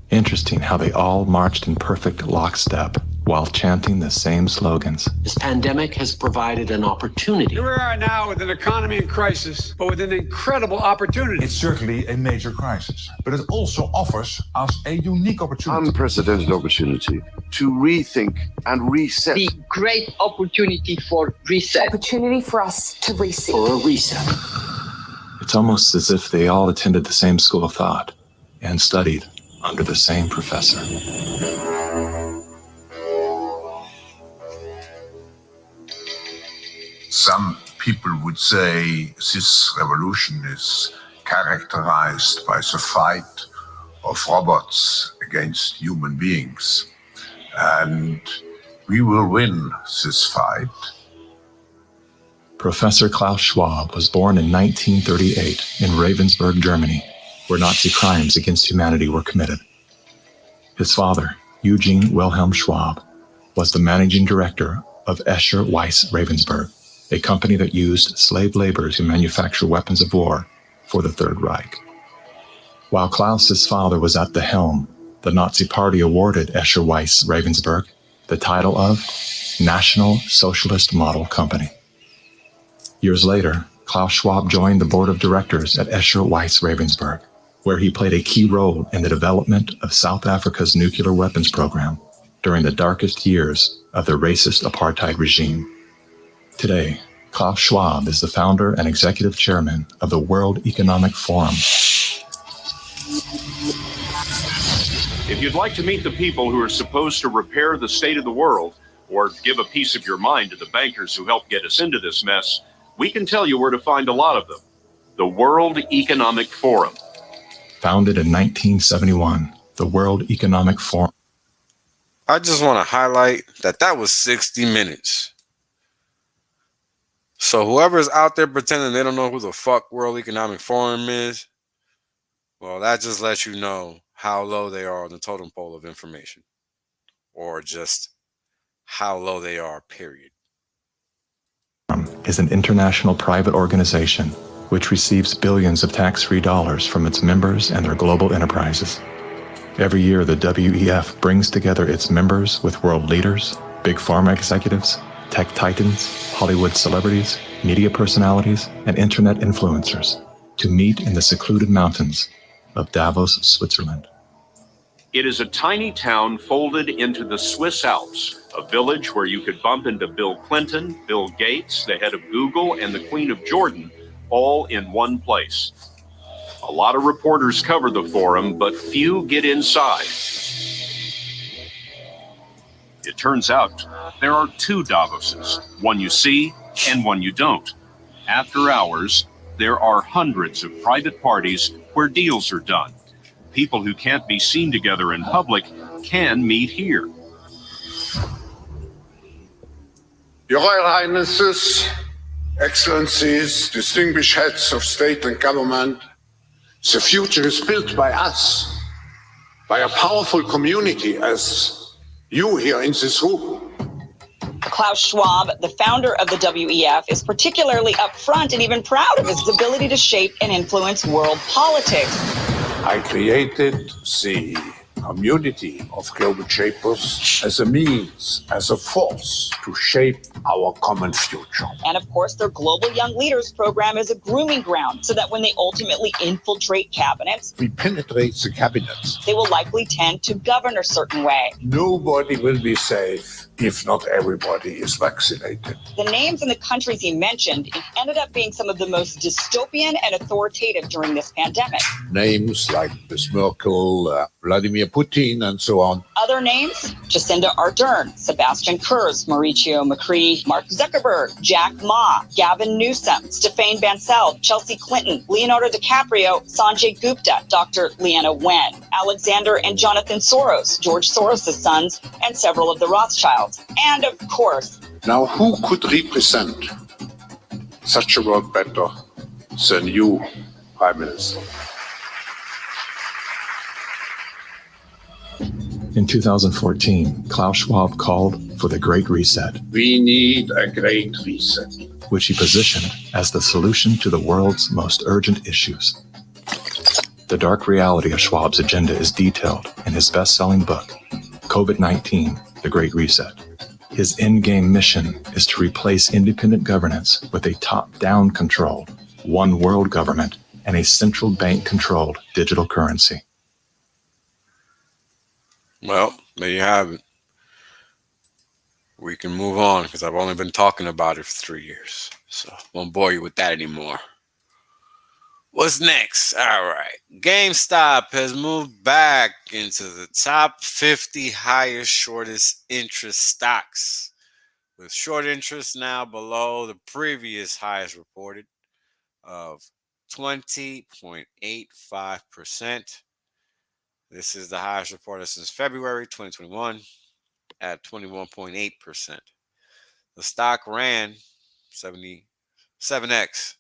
Interesting how they all marched in perfect lockstep while chanting the same slogans. This pandemic has provided an opportunity. Here we are now with an economy in crisis, but with an incredible opportunity. It's certainly a major crisis, but it also offers us a unique opportunity. Unprecedented opportunity to rethink and reset. The great opportunity for reset. Opportunity for us to reset. For a reset. It's almost as if they all attended the same school of thought and studied under the same professor. Some people would say this revolution is characterized by the fight of robots against human beings. And we will win this fight. Professor Klaus Schwab was born in 1938 in Ravensburg, Germany, where Nazi crimes against humanity were committed. His father, Eugene Wilhelm Schwab, was the managing director of Escher Weiss Ravensburg, a company that used slave labor to manufacture weapons of war for the Third Reich. While Klaus's father was at the helm, the Nazi Party awarded Escher Weiss Ravensburg the title of National Socialist Model Company. Years later, Klaus Schwab joined the board of directors at Escher Weiss Ravensburg, where he played a key role in the development of South Africa's nuclear weapons program during the darkest years of the racist apartheid regime. Today, Klaus Schwab is the founder and executive chairman of the World Economic Forum. If you'd like to meet the people who are supposed to repair the state of the world or give a piece of your mind to the bankers who helped get us into this mess, we can tell you where to find a lot of them. The World Economic Forum. Founded in 1971, the World Economic Forum. I just want to highlight that was 60 minutes. So whoever's out there pretending they don't know who the fuck World Economic Forum is, well, that just lets you know how low they are on the totem pole of information, or just how low they are, period. Is an international private organization which receives billions of tax-free dollars from its members and their global enterprises. Every year, the WEF brings together its members with world leaders, big pharma executives, tech titans, Hollywood celebrities, media personalities, and internet influencers to meet in the secluded mountains of Davos, Switzerland. It is a tiny town folded into the Swiss Alps, a village where you could bump into Bill Clinton, Bill Gates, the head of Google, and the Queen of Jordan, all in one place. A lot of reporters cover the forum, but few get inside. It turns out there are two Davoses, one you see and one you don't. After hours, there are hundreds of private parties where deals are done. People who can't be seen together in public can meet here. Your Royal Highnesses, Excellencies, distinguished heads of state and government, the future is built by us, by a powerful community as you here in this room. Klaus Schwab, the founder of the WEF, is particularly upfront and even proud of his ability to shape and influence world politics. I created the community of global shapers as a means, as a force to shape our common future. And of course, their Global Young Leaders program is a grooming ground so that when they ultimately infiltrate cabinets, We penetrate the cabinets. they will likely tend to govern a certain way. Nobody will be safe if not everybody is vaccinated. The names and the countries he mentioned ended up being some of the most dystopian and authoritative during this pandemic. Names like Ms. Merkel, Vladimir Putin, and so on. Other names, Jacinda Ardern, Sebastian Kurz, Mauricio Macri, Mark Zuckerberg, Jack Ma, Gavin Newsom, Stéphane Bancel, Chelsea Clinton, Leonardo DiCaprio, Sanjay Gupta, Dr. Leana Wen, Alexander and Jonathan Soros, George Soros' sons, and several of the Rothschilds. And of course, Now, who could represent such a world better than you, Prime Minister? In 2014, Klaus Schwab called for the Great Reset, We need a great reset. which he positioned as the solution to the world's most urgent issues. The dark reality of Schwab's agenda is detailed in his best-selling book, COVID-19, The Great Reset. His endgame mission is to replace independent governance with a top-down controlled, one world government and a central bank-controlled digital currency. Well, there you have it. We can move on because I've only been talking about it for 3 years. So I won't bore you with that anymore. What's next? All right. GameStop has moved back into the top 50 highest shortest interest stocks, with short interest now below the previous highest reported of 20.85%. This is the highest reported since February 2021 at 21.8%. The stock ran 77x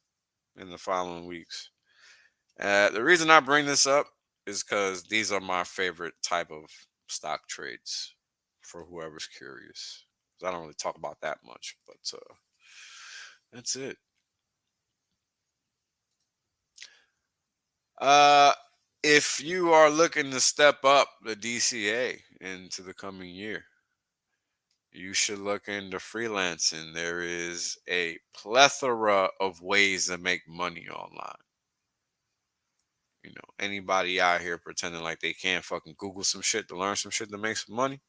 in the following weeks. The reason I bring this up is because these are my favorite type of stock trades for whoever's curious. I don't really talk about that much, but that's it. If you are looking to step up the DCA into the coming year, you should look into freelancing. There is a plethora of ways to make money online. You know, anybody out here pretending like they can't fucking Google some shit to learn some shit to make some money,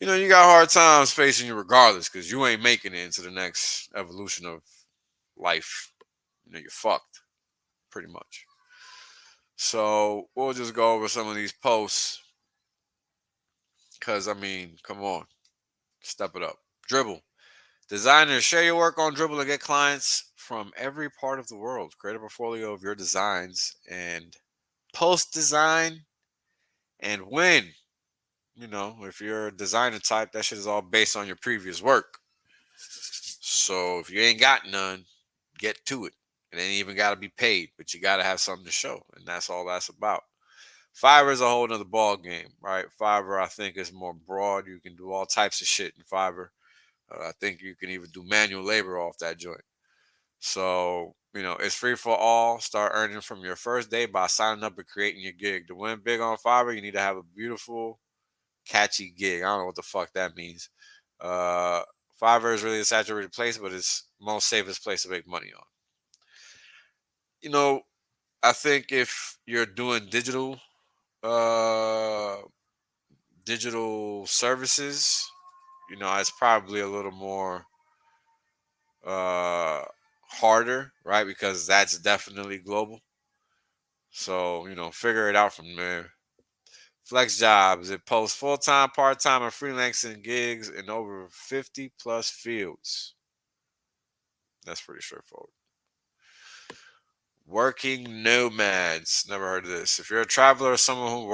you know, you got hard times facing you regardless, because you ain't making it into the next evolution of life. You know, you're fucked, pretty much. So we'll just go over some of these posts, because, I mean, come on. Step it up. Dribbble. Designers, share your work on Dribbble and get clients from every part of the world. Create a portfolio of your designs and post design and win. You know, if you're a designer type, that shit is all based on your previous work. So if you ain't got none, get to it. It ain't even got to be paid, but you got to have something to show. And that's all that's about. Fiverr is a whole nother ball game, right? Fiverr, I think, is more broad. You can do all types of shit in Fiverr. I think you can even do manual labor off that joint. So, you know, it's free for all. Start earning from your first day by signing up and creating your gig. To win big on Fiverr, you need to have a beautiful, catchy gig. I don't know what the fuck that means. Fiverr is really a saturated place, but it's the most safest place to make money on. You know, I think if you're doing digital digital services, it's probably a little more harder, right? Because that's definitely global. So, figure it out from there. Flex Jobs, it posts full-time, part-time, and freelancing gigs in over 50 plus fields. That's pretty straightforward. Working nomads. Never heard of this. If you're a traveler or someone who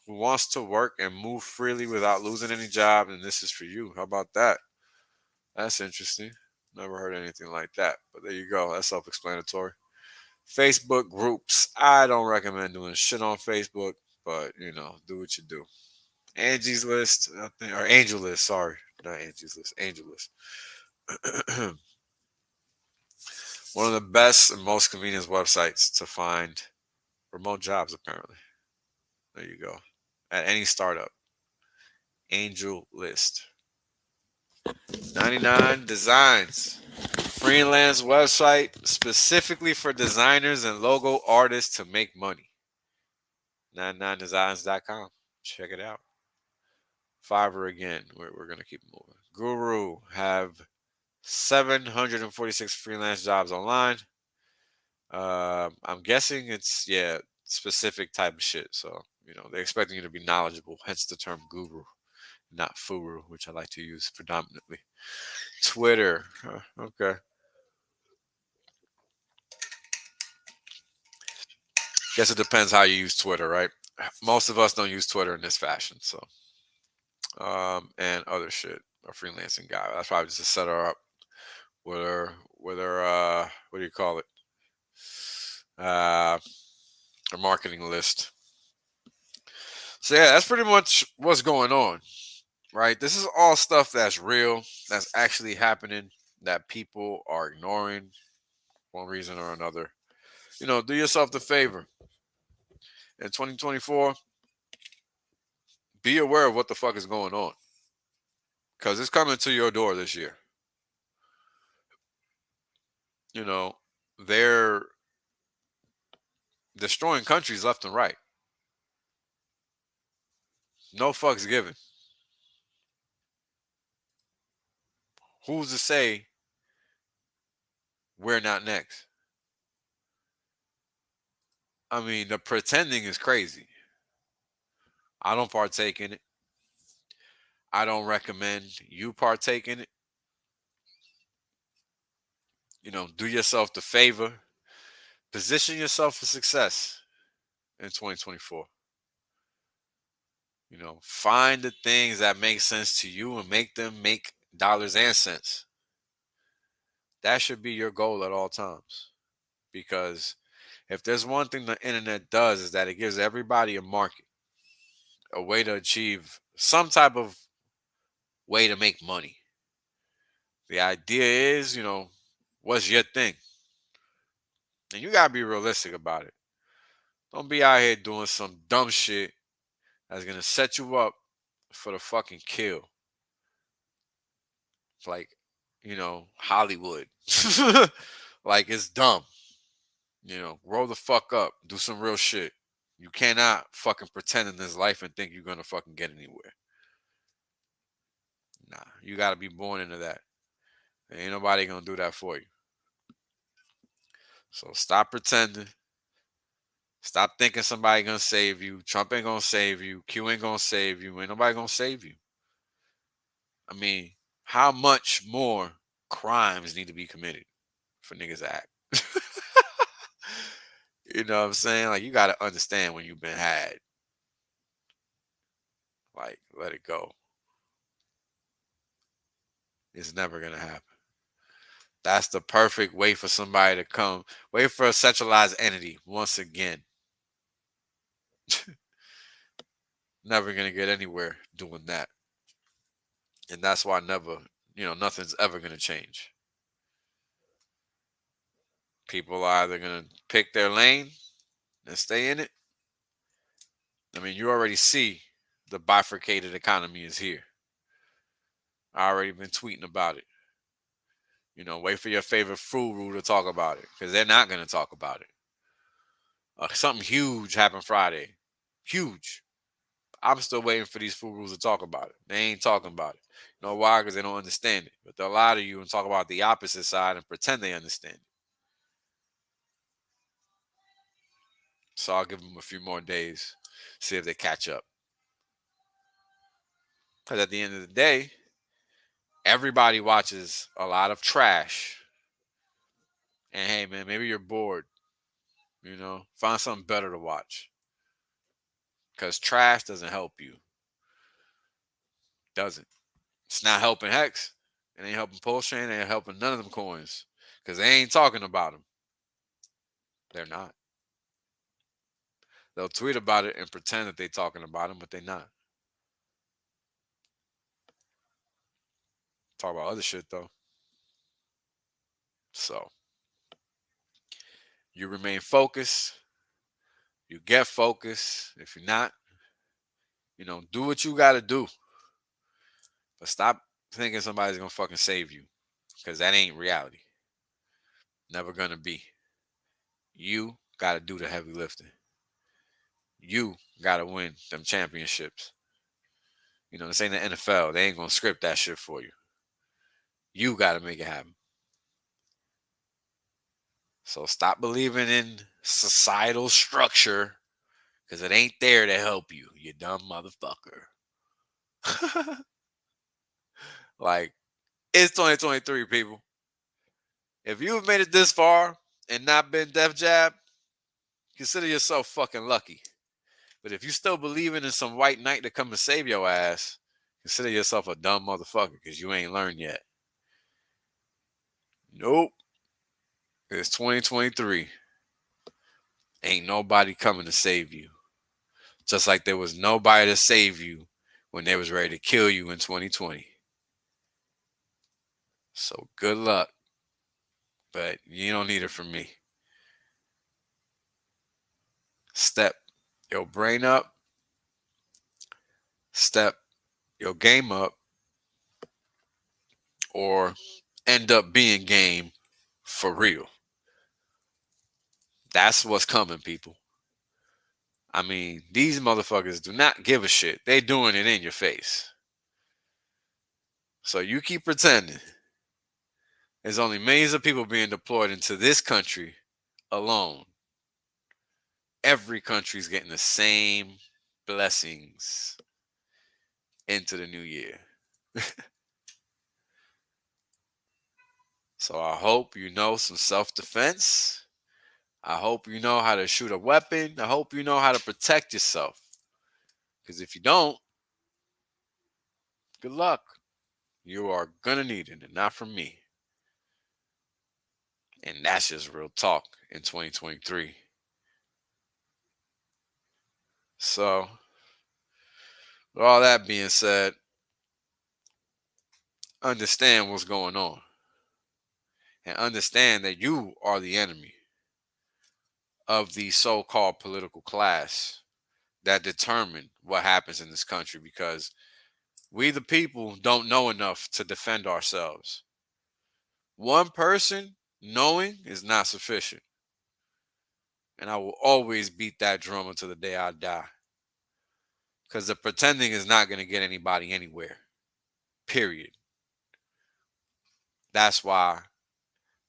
wants to work and move freely without losing any job, then this is for you. How about that? That's interesting. Never heard anything like that. But there you go. That's self-explanatory. Facebook groups. I don't recommend doing shit on Facebook, but do what you do. Angie's List, I think, or Angel List. Sorry, not Angie's List. Angel List. One of the best and most convenient websites to find remote jobs, apparently. There you go. At any startup. Angel List. 99 Designs. Freelance website specifically for designers and logo artists to make money. 99designs.com. Check it out. Fiverr again. We're going to keep moving. Guru have 746 freelance jobs online. I'm guessing it's specific type of shit. So, they're expecting you to be knowledgeable, hence the term guru, not furu, which I like to use predominantly. Twitter. Okay. Guess it depends how you use Twitter, right? Most of us don't use Twitter in this fashion, so and other shit. A freelancing guy. That's probably just to set her up with her what do you call it? Her marketing list. So yeah, that's pretty much what's going on, right? This is all stuff that's real, that's actually happening, that people are ignoring one reason or another. Do yourself the favor. In 2024, be aware of what the fuck is going on. Because it's coming to your door this year. They're destroying countries left and right. No fucks given. Who's to say we're not next? I mean, the pretending is crazy. I don't partake in it. I don't recommend you partake in it. Do yourself the favor. Position yourself for success in 2024. Find the things that make sense to you and make them make dollars and cents. That should be your goal at all times. Because if there's one thing the internet does is that it gives everybody a market, a way to achieve some type of way to make money. The idea is, what's your thing? And you got to be realistic about it. Don't be out here doing some dumb shit that's going to set you up for the fucking kill. It's like, Hollywood. Like, it's dumb. Grow the fuck up. Do some real shit. You cannot fucking pretend in this life and think you're going to fucking get anywhere. Nah, you got to be born into that. Ain't nobody going to do that for you. So stop pretending. Stop thinking somebody going to save you. Trump ain't going to save you. Q ain't going to save you. Ain't nobody going to save you. I mean, how much more crimes need to be committed for niggas to act? You know what I'm saying? Like, you got to understand when you've been had. Like, let it go. It's never going to happen. That's the perfect way for somebody to come. Wait for a centralized entity once again. Never going to get anywhere doing that. And that's why nothing's ever going to change. People are either going to pick their lane and stay in it. I mean, you already see the bifurcated economy is here. I already been tweeting about it. Wait for your favorite furu to talk about it, because they're not going to talk about it. Something huge happened Friday. Huge. I'm still waiting for these fools to talk about it. They ain't talking about it. You know why? Because they don't understand it. But they'll lie to you and talk about the opposite side and pretend they understand it. So I'll give them a few more days, see if they catch up. Because at the end of the day, everybody watches a lot of trash. And hey, man, maybe you're bored. You know, find something better to watch. Because trash doesn't help you. Doesn't. It's not helping Hex. It ain't helping Pulse Chain. It ain't helping none of them coins. Because they ain't talking about them. They're not. They'll tweet about it and pretend that they're talking about them, but they're not. Talk about other shit, though. So, you remain focused. You get focused. If you're not, you know, do what you got to do. But stop thinking somebody's going to fucking save you. Because that ain't reality. Never going to be. You got to do the heavy lifting. You got to win them championships. You know, this ain't the NFL. They ain't going to script that shit for you. You got to make it happen. So stop believing in societal structure because it ain't there to help you, you dumb motherfucker. Like, it's 2023, people. If you've made it this far and not been Def Jab, consider yourself fucking lucky. But if you still believing in some white knight to come and save your ass, consider yourself a dumb motherfucker because you ain't learned yet. Nope. It's 2023. Ain't nobody coming to save you. Just like there was nobody to save you when they was ready to kill you in 2020. So good luck. But you don't need it from me. Step your brain up. Step your game up. Or end up being game for real. That's what's coming, people. I mean, these motherfuckers do not give a shit. They doing it in your face. So you keep pretending. There's only millions of people being deployed into this country alone. Every country's getting the same blessings into the new year. So I hope you know some self-defense. I hope you know how to shoot a weapon. I hope you know how to protect yourself. Because if you don't, good luck. You are going to need it, and not from me. And that's just real talk in 2023. So, with all that being said, understand what's going on. And understand that you are the enemy of the so-called political class that determine what happens in this country, because we the people don't know enough to defend ourselves. One person knowing is not sufficient. And I will always beat that drum until the day I die. Because the pretending is not going to get anybody anywhere. Period. That's why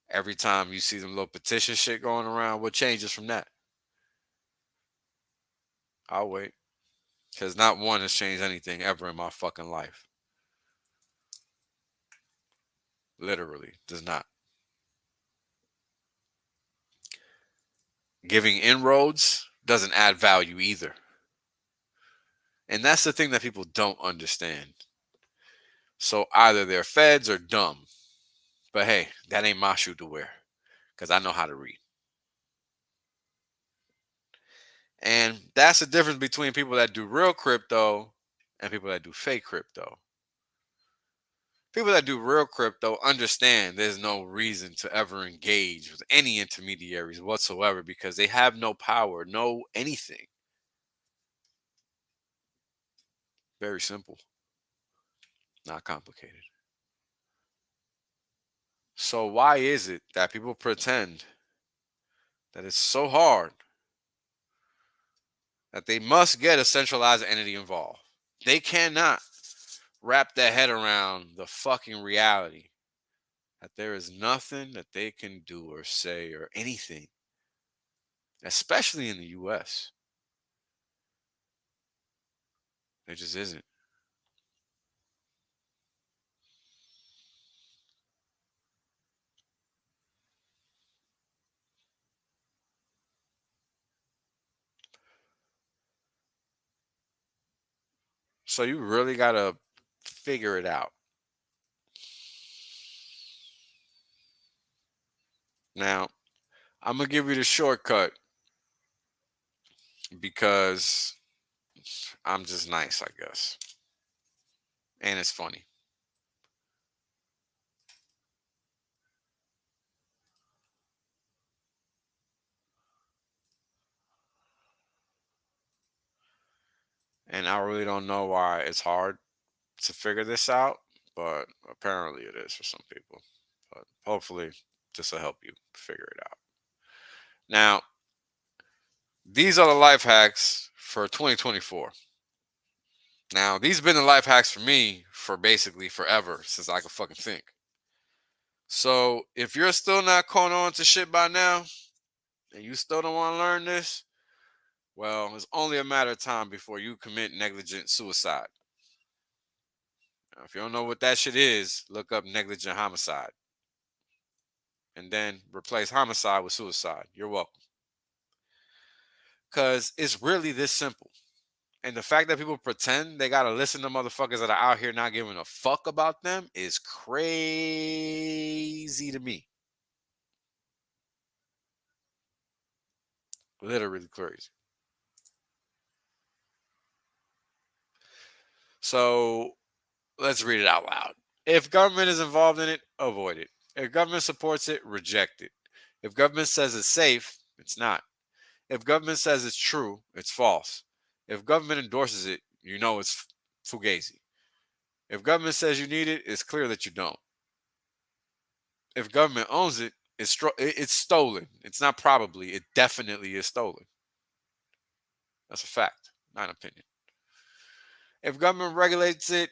every time you see them little petition shit going around, what changes from that? I'll wait. Because not one has changed anything ever in my fucking life. Literally, does not. Giving inroads doesn't add value either. And that's the thing that people don't understand. So either they're feds or dumb. But hey, that ain't my shoe to wear. Because I know how to read. And that's the difference between people that do real crypto and people that do fake crypto. People that do real crypto understand there's no reason to ever engage with any intermediaries whatsoever because they have no power, no anything. Very simple. Not complicated. So why is it that people pretend that it's so hard, that they must get a centralized entity involved. They cannot wrap their head around the fucking reality that there is nothing that they can do or say or anything, especially in the US. There just isn't. So you really got to figure it out. Now, I'm going to give you the shortcut because I'm just nice, I guess. And it's funny. And I really don't know why it's hard to figure this out, but apparently it is for some people. But hopefully this will help you figure it out. Now, these are the life hacks for 2024. Now, these have been the life hacks for me for basically forever, since I could fucking think. So, if you're still not caught on to shit by now, and you still don't want to learn this, well, it's only a matter of time before you commit negligent suicide. Now, if you don't know what that shit is, look up negligent homicide. And then replace homicide with suicide. You're welcome. Because it's really this simple. And the fact that people pretend they got to listen to motherfuckers that are out here not giving a fuck about them is crazy to me. Literally crazy. So let's read it out loud. If government is involved in it, avoid it. If government supports it, reject it. If government says it's safe, it's not. If government says it's true, it's false. If government endorses it, you know it's fugazi. If government says you need it, it's clear that you don't. If government owns it, it's stolen. It's not probably, it definitely is stolen. That's a fact, not an opinion. If government regulates it,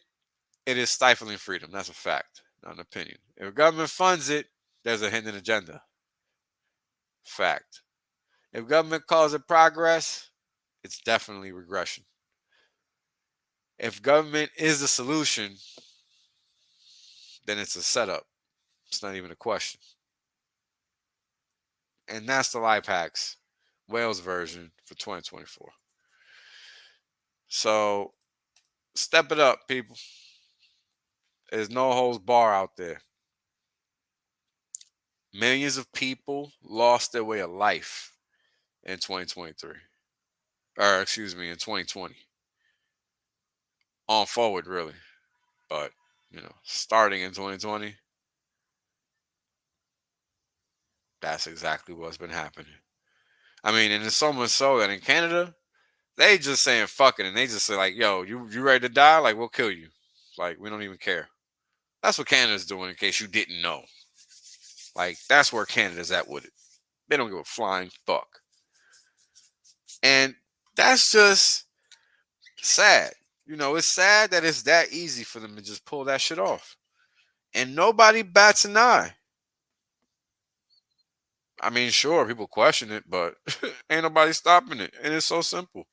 it is stifling freedom. That's a fact, not an opinion. If government funds it, there's a hidden agenda. Fact. If government calls it progress, it's definitely regression. If government is the solution, then it's a setup. It's not even a question. And that's the life hacks, Wales version for 2024. So step it up, people. There's no holds bar out there. Millions of people lost their way of life in 2023. Or excuse me, in 2020. On forward, really. But, starting in 2020, that's exactly what's been happening. I mean, and it's so much so that in Canada, they just saying fuck it. And they just say like, yo, you ready to die? Like, we'll kill you. Like, we don't even care. That's what Canada's doing, in case you didn't know. Like, that's where Canada's at with it. They don't give a flying fuck. And that's just sad. It's sad that it's that easy for them to just pull that shit off. And nobody bats an eye. I mean, sure, people question it, but ain't nobody stopping it. And it's so simple.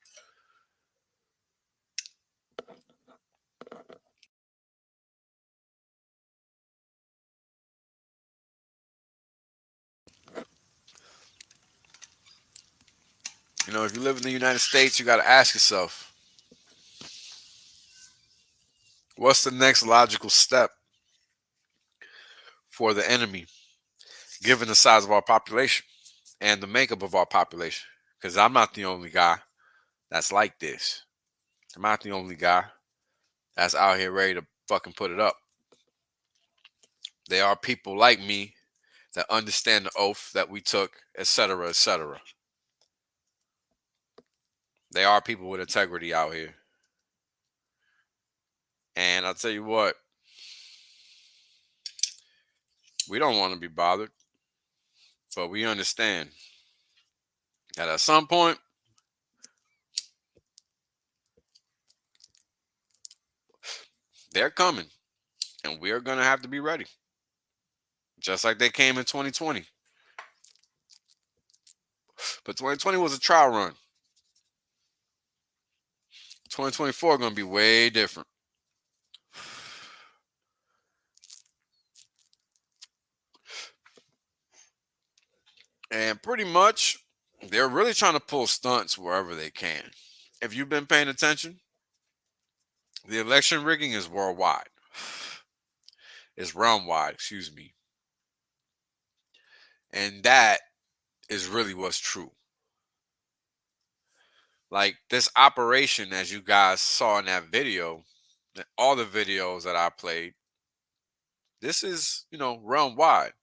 If you live in the United States, you got to ask yourself, what's the next logical step for the enemy, given the size of our population and the makeup of our population? Because I'm not the only guy that's like this. I'm not the only guy that's out here ready to fucking put it up. There are people like me that understand the oath that we took, etc., etc. There are people with integrity out here. And I'll tell you what, we don't want to be bothered, but we understand that at some point, They're coming, and we are going to have to be ready. Just like they came in 2020. But 2020 was a trial run. 2024 going to be way different. And pretty much, they're really trying to pull stunts wherever they can. If you've been paying attention, the election rigging is worldwide. It's realm-wide, excuse me. And that is really what's true. Like this operation, as you guys saw in that video, all the videos that I played, this is, realm-wide.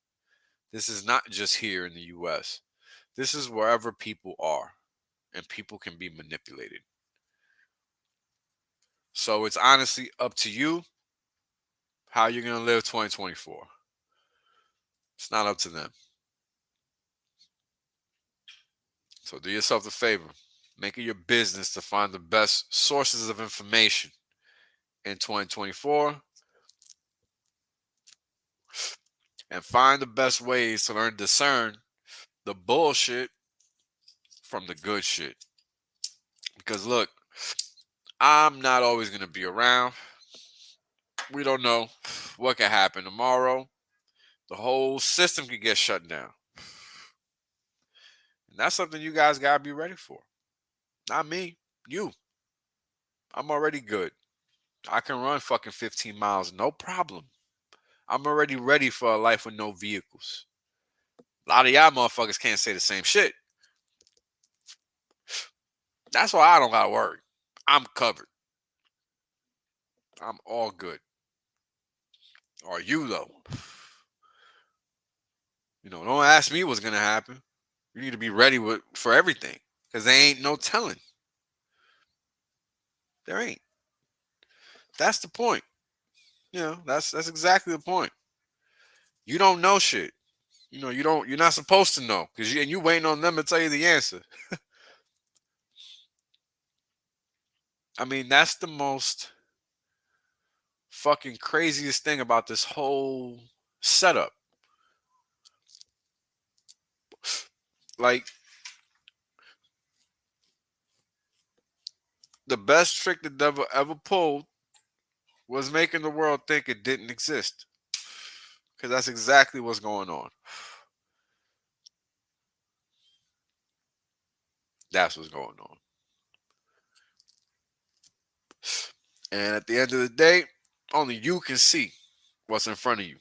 This is not just here in the U.S. This is wherever people are, and people can be manipulated. So it's honestly up to you how you're going to live 2024. It's not up to them. So do yourself a favor. Make it your business to find the best sources of information in 2024. And find the best ways to learn to discern the bullshit from the good shit. Because look, I'm not always going to be around. We don't know what could happen tomorrow. The whole system could get shut down. And that's something you guys got to be ready for. Not me, you. I'm already good. I can run fucking 15 miles, no problem. I'm already ready for a life with no vehicles. A lot of y'all motherfuckers can't say the same shit. That's why I don't gotta worry. I'm covered. I'm all good. Are you though? Don't ask me what's gonna happen. You need to be ready for everything. Because there ain't no telling. There ain't. That's the point. That's exactly the point. You don't know shit. You're not supposed to know. Because you waiting on them to tell you the answer. I mean, that's the most fucking craziest thing about this whole setup. Like, the best trick the devil ever pulled was making the world think it didn't exist. Because that's exactly what's going on. That's what's going on. And at the end of the day, only you can see what's in front of you.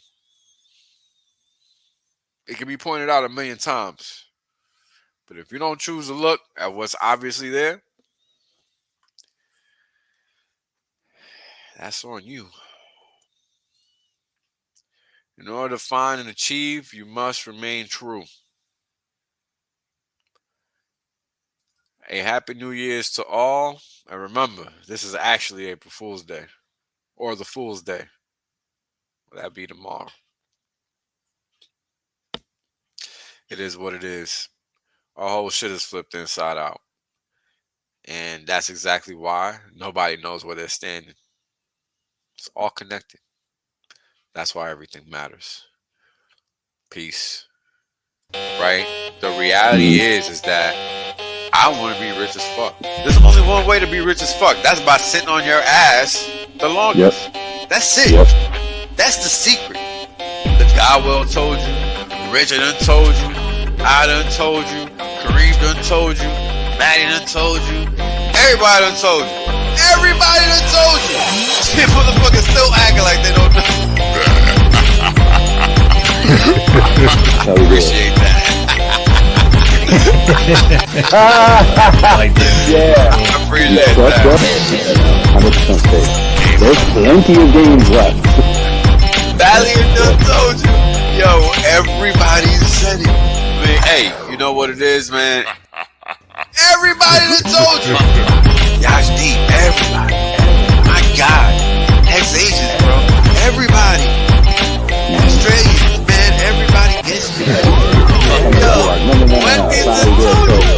It can be pointed out a million times. But if you don't choose to look at what's obviously there, that's on you. In order to find and achieve, you must remain true. A happy New Year's to all. And remember, this is actually April Fool's Day. Or the Fool's Day. Will that be tomorrow? It is what it is. Our whole shit is flipped inside out. And that's exactly why nobody knows where they're standing. It's all connected. That's why everything matters. Peace. Right? The reality is that I want to be rich as fuck. There's only one way to be rich as fuck. That's by sitting on your ass the longest. Yep. That's it. Yep. That's the secret. The guy well told you. Richard done told you. I done told you. Kareem done told you. Maddie done told you. Everybody done told you. Everybody done told you. These motherfuckers still acting like they don't know. Appreciate that. Yeah. I appreciate that. 100% safe. There's plenty of games left. Valiant done told you. Yo, everybody said it. Man, hey, you know what it is, man? Everybody done told you. Yash D, everybody. My God. Ex-Asians, bro. Everybody. Australians, man. Everybody gets it. Yo, when is it told you?